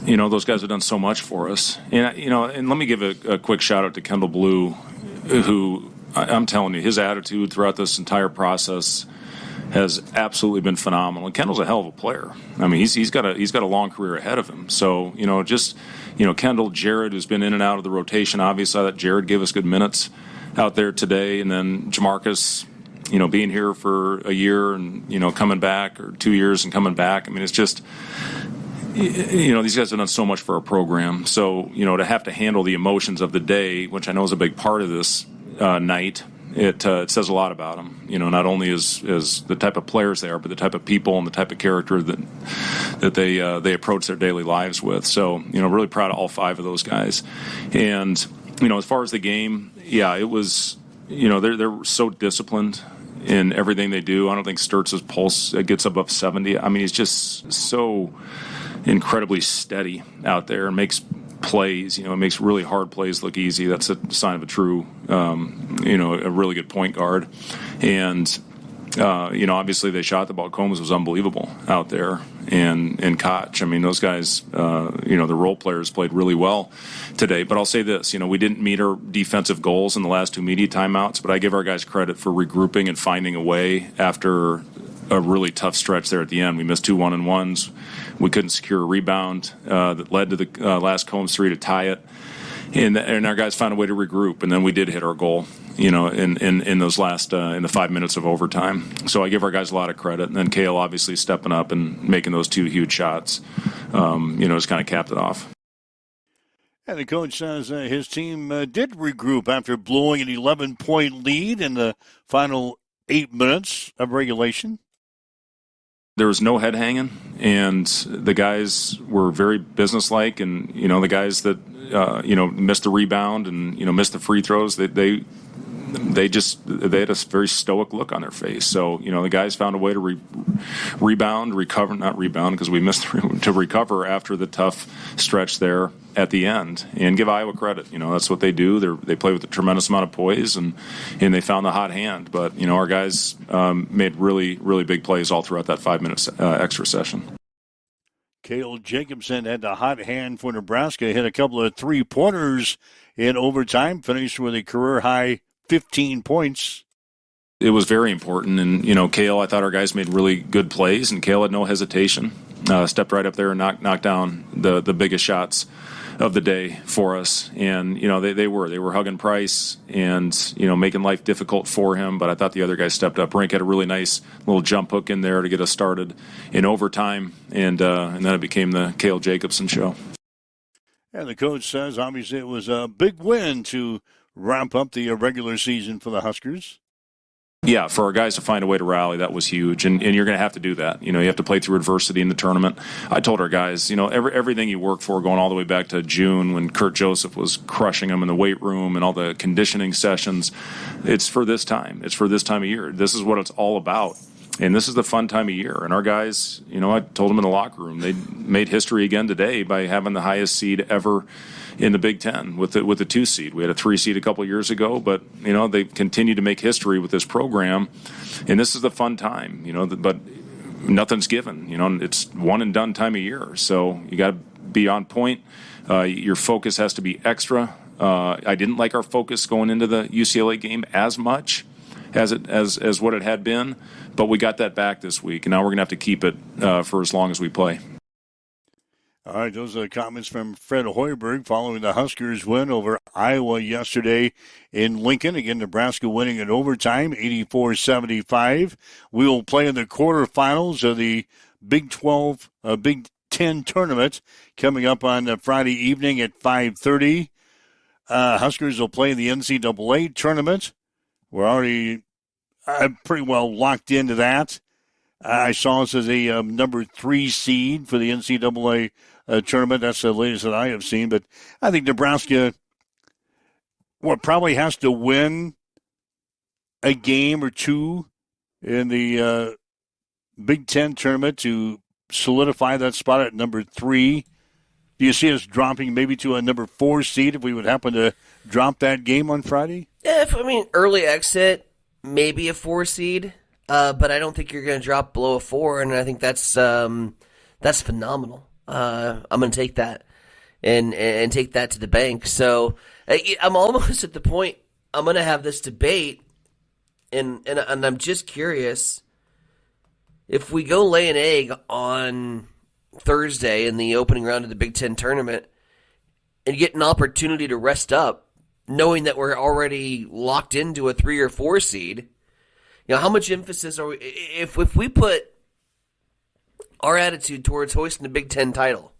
those guys have done so much for us. And let me give a quick shout out to Kendall Blue, who I'm telling you, his attitude throughout this entire process has absolutely been phenomenal. And Kendall's a hell of a player. I mean, he's got a long career ahead of him. So Kendall, Jared, who's been in and out of the rotation. Obviously, that Jared gave us good minutes out there today, and then Jamarcus, being here for a year and coming back, or 2 years and coming back. I mean, it's just these guys have done so much for our program. So to have to handle the emotions of the day, which I know is a big part of this night. It says a lot about them, not only as the type of players they are, but the type of people and the type of character that they approach their daily lives with. So, really proud of all five of those guys. And, as far as the game, yeah, it was, they're so disciplined in everything they do. I don't think Sturtz's pulse gets above 70. I mean, he's just so incredibly steady out there and makes plays. It makes really hard plays look easy. That's a sign of a true, a really good point guard. And, obviously they shot the ball. Combs was unbelievable out there. And Koch, I mean, those guys, the role players played really well today. But I'll say this, we didn't meet our defensive goals in the last two media timeouts, but I give our guys credit for regrouping and finding a way after a really tough stretch there at the end. We missed 2 1-on-1s. We couldn't secure a rebound that led to the last Combs 3 to tie it. And our guys found a way to regroup, and then we did hit our goal, in those last in the 5 minutes of overtime. So I give our guys a lot of credit. And then Kale obviously stepping up and making those 2 huge shots, just kind of capped it off. And the coach says his team did regroup after blowing an 11-point lead in the final 8 minutes of regulation. There was no head hanging, and the guys were very businesslike. And the guys that missed the rebound and missed the free throws, they had a very stoic look on their face. So the guys found a way to because we missed to recover after the tough stretch there at the end, and give Iowa credit. That's what they do. They play with a tremendous amount of poise, and they found the hot hand. But our guys made really, really big plays all throughout that 5 minutes extra session. Cale Jacobson had the hot hand for Nebraska, hit a couple of 3-pointers in overtime, finished with a career-high 15 points. It was very important, and Cale, I thought our guys made really good plays, and Cale had no hesitation. Stepped right up there and knocked down the biggest shots of the day for us. And they were hugging Price and making life difficult for him, but I thought the other guys stepped up. Rink had a really nice little jump hook in there to get us started in overtime, and then it became the Cale Jacobson show. And the coach says obviously it was a big win to ramp up the regular season for the Huskers. Yeah, for our guys to find a way to rally, that was huge, and you're going to have to do that. You have to play through adversity in the tournament. I told our guys, everything you work for, going all the way back to June when Kurt Joseph was crushing them in the weight room and all the conditioning sessions, it's for this time. It's for this time of year. This is what it's all about, and this is the fun time of year. And our guys, I told them in the locker room, they made history again today by having the highest seed ever in the Big Ten with the 2 seed. We had a 3 seed a couple of years ago, but they continue to make history with this program, and this is the fun time. But nothing's given. It's one and done time of year, so you got to be on point. Your focus has to be extra. I didn't like our focus going into the UCLA game as much. as what it had been, but we got that back this week, and now we're going to have to keep it for as long as we play. All right, those are the comments from Fred Hoiberg following the Huskers' win over Iowa yesterday in Lincoln. Again, Nebraska winning in overtime, 84-75. We will play in the quarterfinals of the Big 10 tournament coming up on Friday evening at 5:30. Huskers will play in the NCAA tournament. We're already pretty well locked into that. I saw us as a number 3 seed for the NCAA tournament. That's the latest that I have seen. But I think Nebraska probably has to win a game or two in the Big Ten tournament to solidify that spot at number 3. Do you see us dropping maybe to a number 4 seed if we would happen to drop that game on Friday? Yeah, early exit, maybe a 4 seed. But I don't think you're going to drop below a 4, and I think that's phenomenal. I'm going to take that and take that to the bank. So I'm almost at the point I'm going to have this debate, and I'm just curious if we go lay an egg on Thursday in the opening round of the Big Ten tournament and get an opportunity to rest up, knowing that we're already locked into a 3 or 4 seed. How much emphasis are we, if we put our attitude towards hoisting the Big Ten title,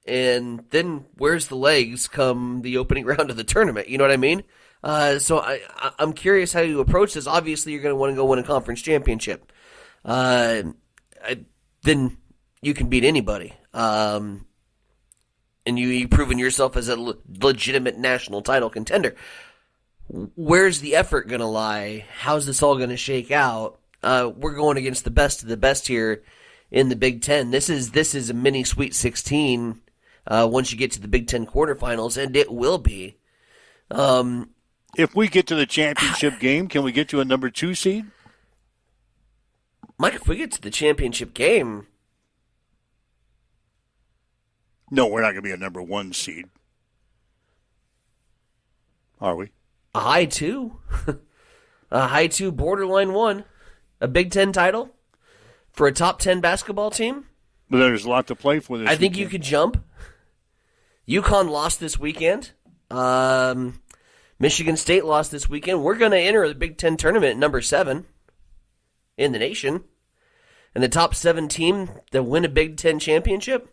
and then where's the legs come the opening round of the tournament? You know what I mean? So I'm curious how you approach this. Obviously, you're going to want to go win a conference championship. Then you can beat anybody. And you've proven yourself as a legitimate national title contender. Where's the effort going to lie? How's this all going to shake out? We're going against the best of the best here in the Big Ten. This is a mini Sweet 16 once you get to the Big Ten quarterfinals, and it will be. If we get to the championship game, can we get to a number 2 seed? Mike, if we get to the championship game... No, we're not going to be a number 1 seed. Are we? A high 2. A high 2, borderline 1. A Big Ten title for a top 10 basketball team. But there's a lot to play for this I think weekend. you could jump. UConn lost this weekend. Michigan State lost this weekend. We're going to enter the Big Ten tournament at number 7 in the nation. And the top 7 team that win a Big Ten championship,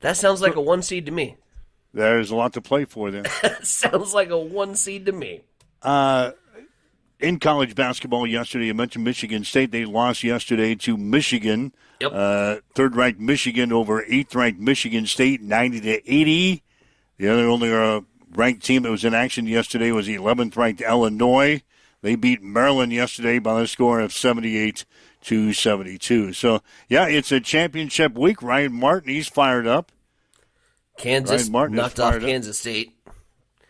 that sounds like a 1 seed to me. There's a lot to play for then. Sounds like a 1 seed to me. In college basketball yesterday, you mentioned Michigan State. They lost yesterday to Michigan. Yep. Third-ranked Michigan over 8th-ranked Michigan State, 90-80. The other ranked team that was in action yesterday was the 11th-ranked Illinois. They beat Maryland yesterday by a score of 78-72. So, yeah, it's a championship week. Ryan Martin, he's fired up. Kansas knocked off Kansas State.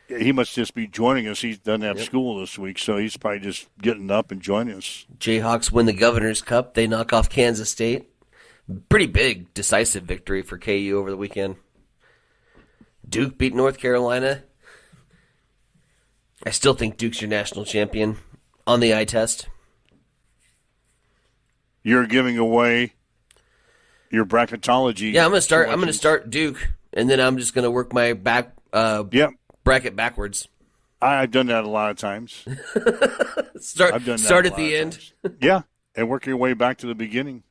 He must just be joining us. He doesn't have school this week, so he's probably just getting up and joining us. Jayhawks win the Governor's Cup. They knock off Kansas State. Pretty big, decisive victory for KU over the weekend. Duke beat North Carolina. I still think Duke's your national champion on the eye test. You're giving away your bracketology. Yeah, I'm going to start Duke, and then I'm just going to work my bracket backwards. I've done that a lot of times. Start at the end. Yeah, and work your way back to the beginning.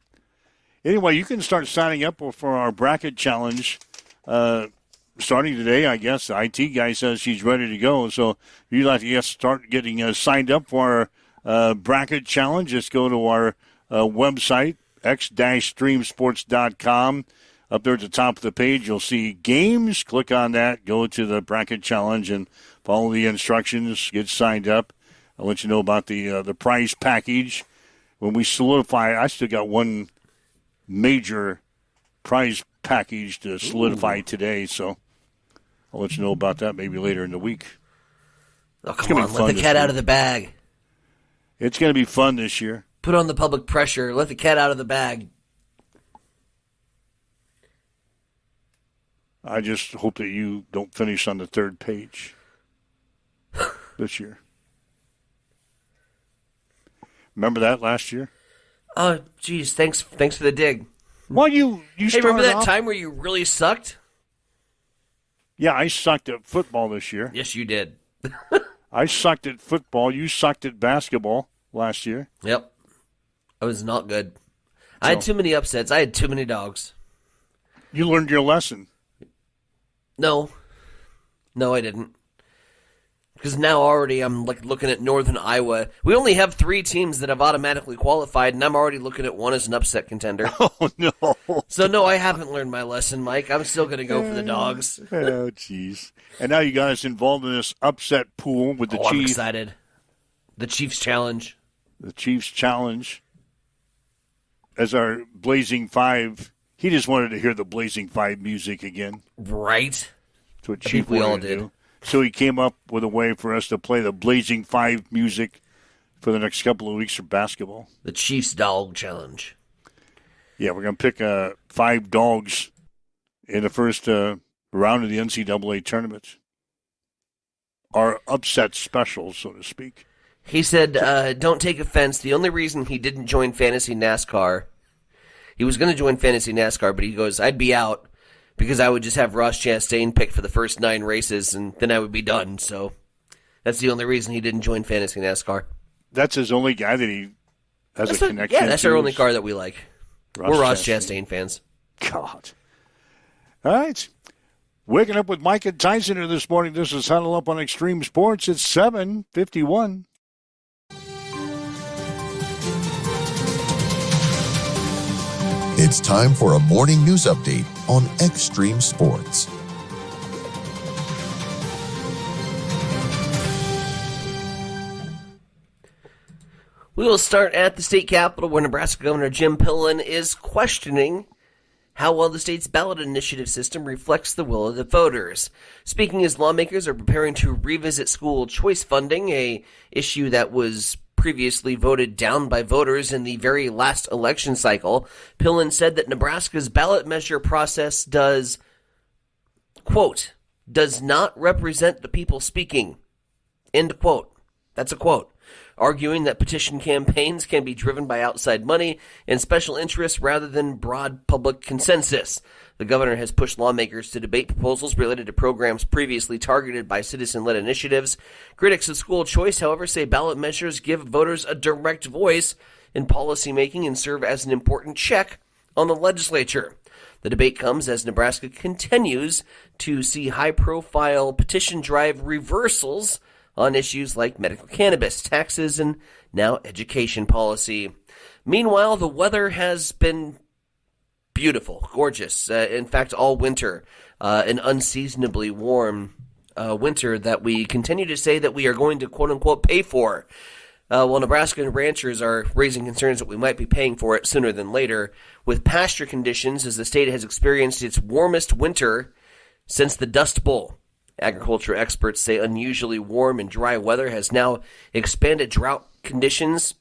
Anyway, you can start signing up for our bracket challenge starting today, I guess. The IT guy says she's ready to go. So if you'd like to start getting signed up for our bracket challenge, just go to our website, x-streamsports.com. Up there at the top of the page, you'll see games. Click on that, go to the bracket challenge, and follow the instructions. Get signed up. I'll let you know about the prize package. When we solidify, I still got one major prize package to solidify today, so I'll let you know about that maybe later in the week. Oh, come on, let the cat out of the bag. It's going to be fun this year. Put on the public pressure. Let the cat out of the bag. I just hope that you don't finish on the third page this year. Remember that last year? Oh, geez, thanks for the dig. Well, you Hey, remember that off... time where you really sucked? Yeah, I sucked at football this year. Yes, you did. I sucked at football. You sucked at basketball last year. Yep. I was not good. I had too many upsets. I had too many dogs. You learned your lesson. No, I didn't. Because now already I'm looking at Northern Iowa. We only have 3 teams that have automatically qualified, and I'm already looking at one as an upset contender. Oh, no. So, no, I haven't learned my lesson, Mike. I'm still going to go for the dogs. Oh, jeez. And now you got us involved in this upset pool with the Chiefs. I'm excited. The Chiefs Challenge. The Chiefs Challenge. As our Blazing Five, he just wanted to hear the Blazing Five music again. Right. That's what Chief wanted all to did. do. So he came up with a way for us to play the Blazing Five music for the next couple of weeks for basketball. The Chiefs Dog Challenge. Yeah, we're going to pick 5 dogs in the first round of the NCAA tournament. Our upset specials, so to speak. He said, don't take offense. The only reason he didn't join Fantasy NASCAR, he was going to join Fantasy NASCAR, but he goes, I'd be out because I would just have Ross Chastain pick for the first 9 races, and then I would be done. So that's the only reason he didn't join Fantasy NASCAR. That's his only guy that he has a connection to. Yeah, that's our only car that we like. We're Ross Chastain fans. God. All right. Waking up with Mike and Tyson here this morning. This is Huddle Up on Extreme Sports. It's 7:51. It's time for a morning news update on Extreme Sports. We will start at the state capitol where Nebraska Governor Jim Pillen is questioning how well the state's ballot initiative system reflects the will of the voters. Speaking as lawmakers are preparing to revisit school choice funding, a issue that was previously voted down by voters in the very last election cycle, Pillen said that Nebraska's ballot measure process does, quote, does not represent the people speaking, end quote. That's a quote. Arguing that petition campaigns can be driven by outside money and special interests rather than broad public consensus. The governor has pushed lawmakers to debate proposals related to programs previously targeted by citizen-led initiatives. Critics of school choice, however, say ballot measures give voters a direct voice in policymaking and serve as an important check on the legislature. The debate comes as Nebraska continues to see high-profile petition drive reversals on issues like medical cannabis, taxes, and now education policy. Meanwhile, the weather has been beautiful, gorgeous. In fact, all winter, an unseasonably warm winter that we continue to say that we are going to quote-unquote pay for. While Nebraska ranchers are raising concerns that we might be paying for it sooner than later, with pasture conditions as the state has experienced its warmest winter since the Dust Bowl. Agriculture experts say unusually warm and dry weather has now expanded drought conditions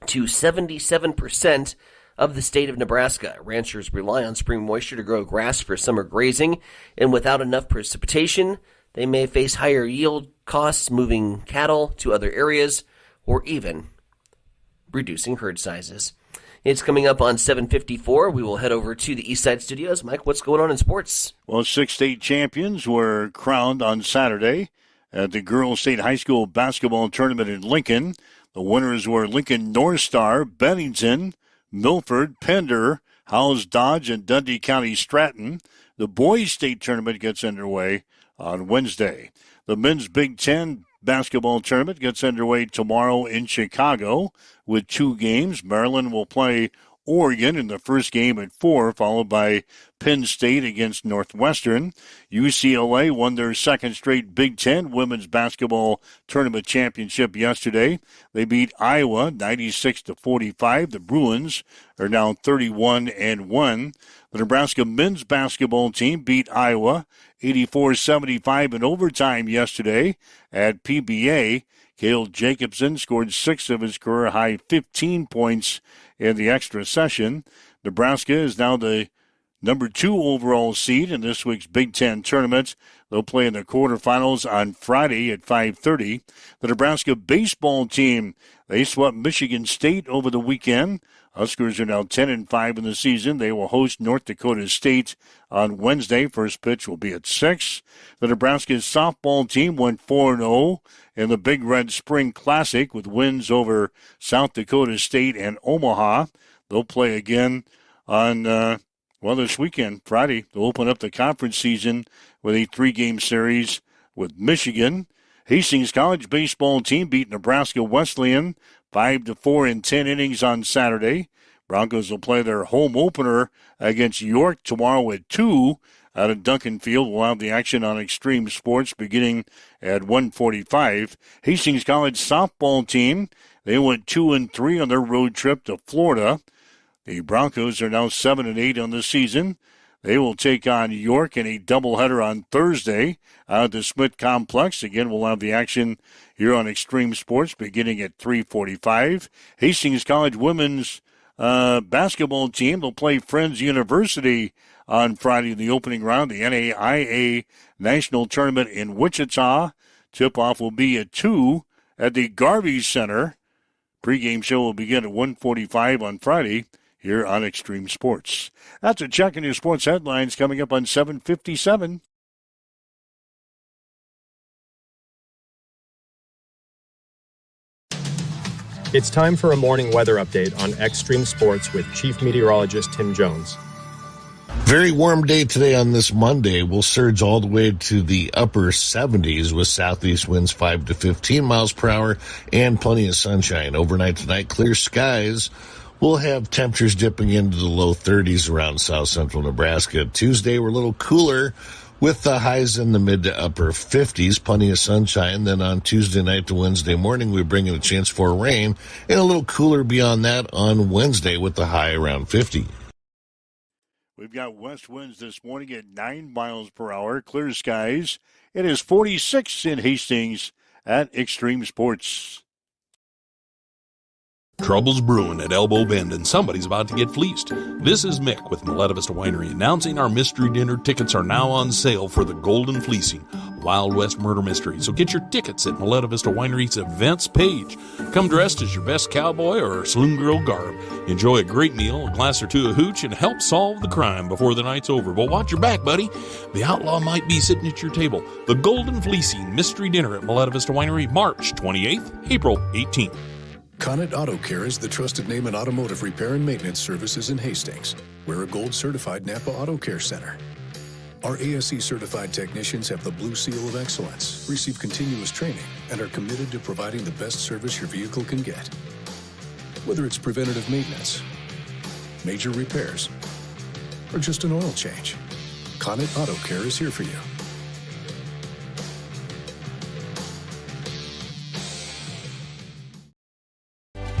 to 77% of the state of Nebraska. Ranchers rely on spring moisture to grow grass for summer grazing, and without enough precipitation, they may face higher yield costs moving cattle to other areas or even reducing herd sizes. It's coming up on 7:54. We will head over to the East Side Studios. Mike, what's going on in sports? Well, 6 state champions were crowned on Saturday at the Girls State High School basketball tournament in Lincoln. The winners were Lincoln North Star, Bennington, Milford, Pender, Howes Dodge, and Dundee County Stratton. The boys' state tournament gets underway on Wednesday. The men's Big Ten basketball tournament gets underway tomorrow in Chicago with 2 games. Maryland will play Oregon in the first game at 4, followed by Penn State against Northwestern. UCLA won their second straight Big Ten women's basketball tournament championship yesterday. They beat Iowa 96-45. The Bruins are now 31-1. The Nebraska men's basketball team beat Iowa 84-75 in overtime yesterday at PBA. Cale Jacobson scored 6 of his career-high 15 points in the extra session. Nebraska is now the number 2 overall seed in this week's Big Ten tournament. They'll play in the quarterfinals on Friday at 5:30. The Nebraska baseball team, they swept Michigan State over the weekend. Huskers are now 10-5 in the season. They will host North Dakota State on Wednesday. First pitch will be at 6. The Nebraska softball team went 4-0 in the Big Red Spring Classic with wins over South Dakota State and Omaha. They'll play again on, this weekend, Friday. They'll open up the conference season with a 3-game series with Michigan. Hastings College baseball team beat Nebraska Wesleyan 5-4 in 10 innings on Saturday. Broncos will play their home opener against York tomorrow at 2 out of Duncan Field. We'll have the action on Extreme Sports beginning at 1:45. Hastings College softball team, they went 2-3 on their road trip to Florida. The Broncos are now 7-8 on the season. They will take on York in a doubleheader on Thursday out at the Smith Complex. Again, we'll have the action here on Extreme Sports beginning at 3:45. Hastings College women's basketball team will play Friends University on Friday in the opening round, the NAIA National Tournament in Wichita. Tip-off will be at 2 at the Garvey Center. Pre-game show will begin at 1:45 on Friday here on Extreme Sports. That's a check in your sports headlines coming up on 7:57. It's time for a morning weather update on Extreme Sports with Chief Meteorologist Tim Jones. Very warm day today on this Monday. We'll surge all the way to the upper 70s with southeast winds 5 to 15 miles per hour and plenty of sunshine. Overnight tonight, clear skies. We'll have temperatures dipping into the low 30s around south central Nebraska. Tuesday, we're a little cooler with the highs in the mid to upper 50s, plenty of sunshine. Then on Tuesday night to Wednesday morning, we bring in a chance for rain, and a little cooler beyond that on Wednesday with the high around 50. We've got west winds this morning at 9 miles per hour, clear skies. It is 46 in Hastings at Extreme Sports. Trouble's brewing at Elbow Bend and somebody's about to get fleeced. This is Mick with Maleta Vista Winery announcing our mystery dinner tickets are now on sale for the Golden Fleecing, Wild West Murder Mystery. So get your tickets at Maleta Vista Winery's events page. Come dressed as your best cowboy or saloon girl garb. Enjoy a great meal, a glass or two of hooch, and help solve the crime before the night's over. But watch your back, buddy. The outlaw might be sitting at your table. The Golden Fleecing Mystery Dinner at Maleta Vista Winery, March 28th, April 18th. Connet Auto Care is the trusted name in automotive repair and maintenance services in Hastings. We're a gold-certified Napa Auto Care Center. Our ASE-certified technicians have the Blue Seal of Excellence, receive continuous training, and are committed to providing the best service your vehicle can get. Whether it's preventative maintenance, major repairs, or just an oil change, Connet Auto Care is here for you.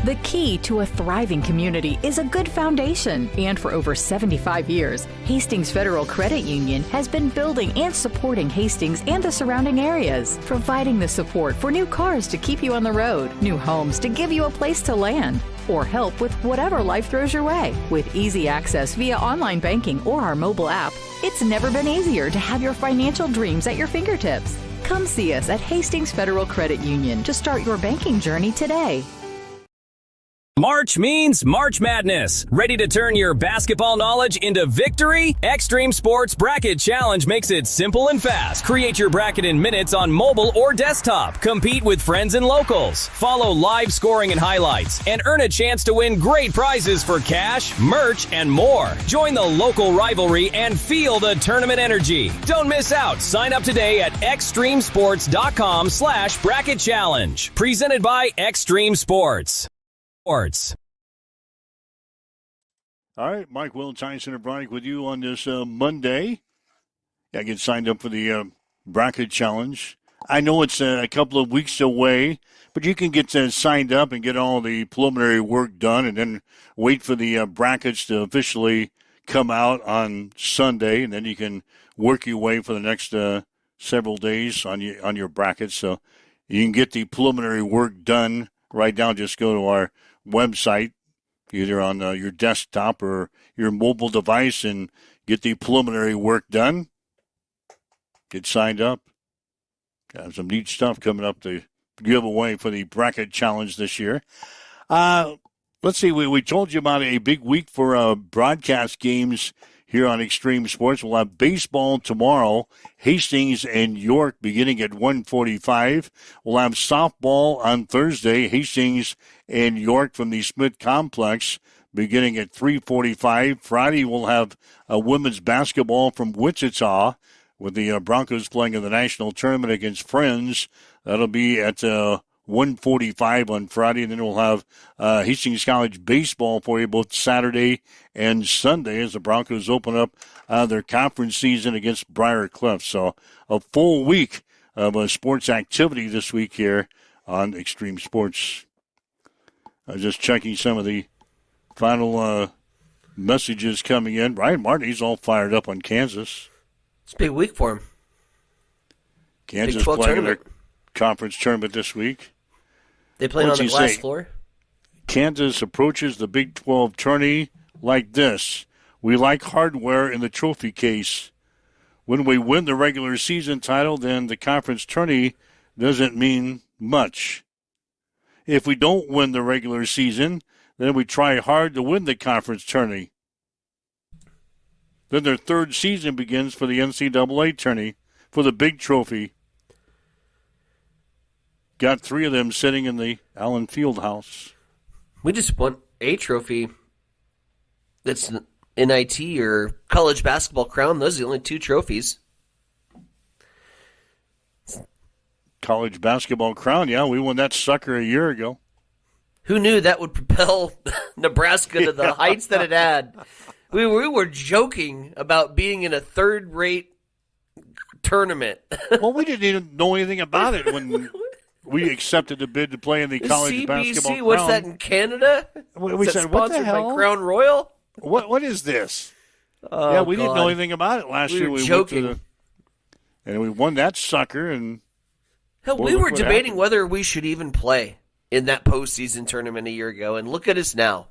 The key to a thriving community is a good foundation. And for over 75 years, Hastings Federal Credit Union has been building and supporting Hastings and the surrounding areas, providing the support for new cars to keep you on the road, new homes to give you a place to land, or help with whatever life throws your way. With easy access via online banking or our mobile app, it's never been easier to have your financial dreams at your fingertips. Come see us at Hastings Federal Credit Union to start your banking journey today. March means March Madness. Ready to turn your basketball knowledge into victory? Extreme Sports Bracket Challenge makes it simple and fast. Create your bracket in minutes on mobile or desktop. Compete with friends and locals. Follow live scoring and highlights. And earn a chance to win great prizes for cash, merch, and more. Join the local rivalry and feel the tournament energy. Don't miss out. Sign up today at extremesports.com/bracket challenge. Presented by Extreme Sports. Sports. All right, Mike Will, Tyson and Bronick with you on this Monday. Yeah, get signed up for the bracket challenge. I know it's a couple of weeks away, but you can get signed up and get all the preliminary work done and then wait for the brackets to officially come out on Sunday, and then you can work your way for the next several days on your brackets. So you can get the preliminary work done right now. Just go to our website, either on your desktop or your mobile device, and get the preliminary work done, get signed up. Got some neat stuff coming up to give away for the bracket challenge this year. Let's see, we told you about a big week for broadcast games here on Extreme Sports. We'll have baseball tomorrow, Hastings and York beginning at 1:45. We'll have softball on Thursday, Hastings and York from the Smith Complex beginning at 3:45. Friday we'll have women's basketball from Wichita with the Broncos playing in the national tournament against Friends. That'll be at 1:45 on Friday, and then we'll have Hastings College baseball for you both Saturday and Sunday as the Broncos open up their conference season against Briar Cliff. So a full week of sports activity this week here on Extreme Sports. I was just checking some of the final messages coming in. Ryan Martin's all fired up on Kansas. It's a big week for him. Kansas playing in their conference tournament this week. They played on the glass floor. Kansas approaches the Big 12 tourney like this. We like hardware in the trophy case. When we win the regular season title, then the conference tourney doesn't mean much. If we don't win the regular season, then we try hard to win the conference tourney. Then their third season begins for the NCAA tourney for the big trophy. Got 3 of them sitting in the Allen Fieldhouse. We just won a trophy that's NIT or college basketball crown. Those are the only 2 trophies. College basketball crown, yeah, we won that sucker a year ago. Who knew that would propel Nebraska to the heights that it had? We were joking about being in a third-rate tournament. Well, we didn't even know anything about it when we accepted the bid to play in the college CBC, basketball crown. What's that in Canada? We said, what the hell? By Crown Royal? What is this? Oh, yeah, we didn't know God. anything about it last year. We were We joking. went to and we won that sucker. And Hell, boy, we look were what debating happened. whether we should even play in that postseason tournament a year ago, and look at us now.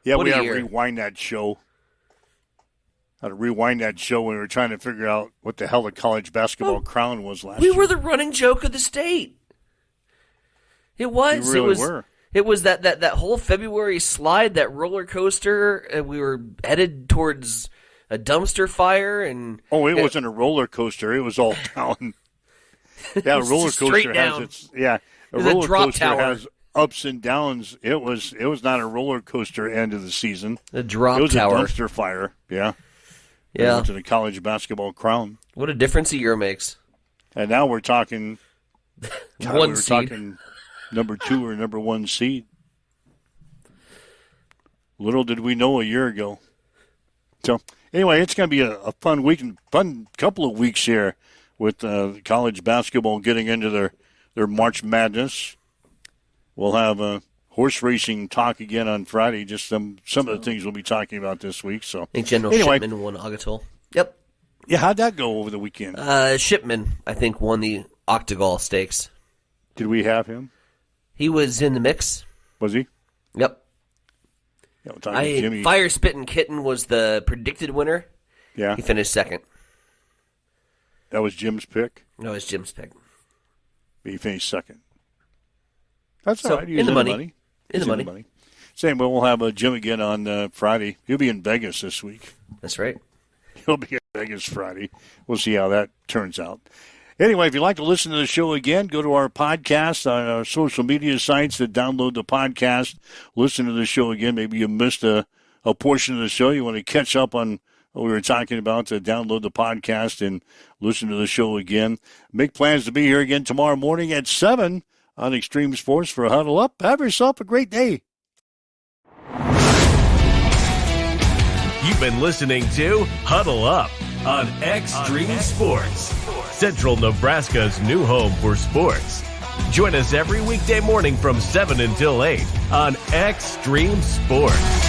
Yeah, What we a had to year. rewind that show. Had to rewind that show when we were trying to figure out what the hell the college basketball crown was last We year. were the running joke of the state. It was. We really it was. were. It was that whole February slide, that roller coaster, and we were headed towards a dumpster fire. And Oh, it wasn't a roller coaster. It was all down. Yeah, a was roller just coaster straight has down. its a was a roller drop coaster tower. has ups and downs. It was not a roller coaster end of the season. A drop It was tower. a dumpster fire. Yeah. Yeah. Went to the college basketball crown. What a difference a year makes. And now we're talking God, One we were seed. talking number 2 or number 1 seed. Little did we know a year ago. So anyway, it's going to be a fun week and fun couple of weeks here with college basketball getting into their March Madness. We'll have horse racing talk again on Friday. Just some of the things we'll be talking about this week. So I think General anyway, Shipman won Ogatol. Yep. Yeah, how'd that go over the weekend? Shipman, I think, won the Octagon Stakes. Did we have him? He was in the mix. Was he? Yep. Yeah, we're talking Jimmy. Fire Spittin' Kitten was the predicted winner. Yeah. He finished second. That was Jim's pick. No, it was Jim's pick. But he finished second. That's So, all right. He in was the money. In He's the money. Same, but we'll have Jim again on Friday. He'll be in Vegas this week. That's right. He'll be in Vegas Friday. We'll see how that turns out. Anyway, if you'd like to listen to the show again, go to our podcast on our social media sites to download the podcast. Listen to the show again. Maybe you missed a portion of the show. You want to catch up on what we were talking about, to download the podcast and listen to the show again. Make plans to be here again tomorrow morning at 7 on Extreme Sports for Huddle Up. Have yourself a great day. You've been listening to Huddle Up on Extreme Sports, Central Nebraska's new home for sports. Join us every weekday morning from 7 until 8 on Extreme Sports.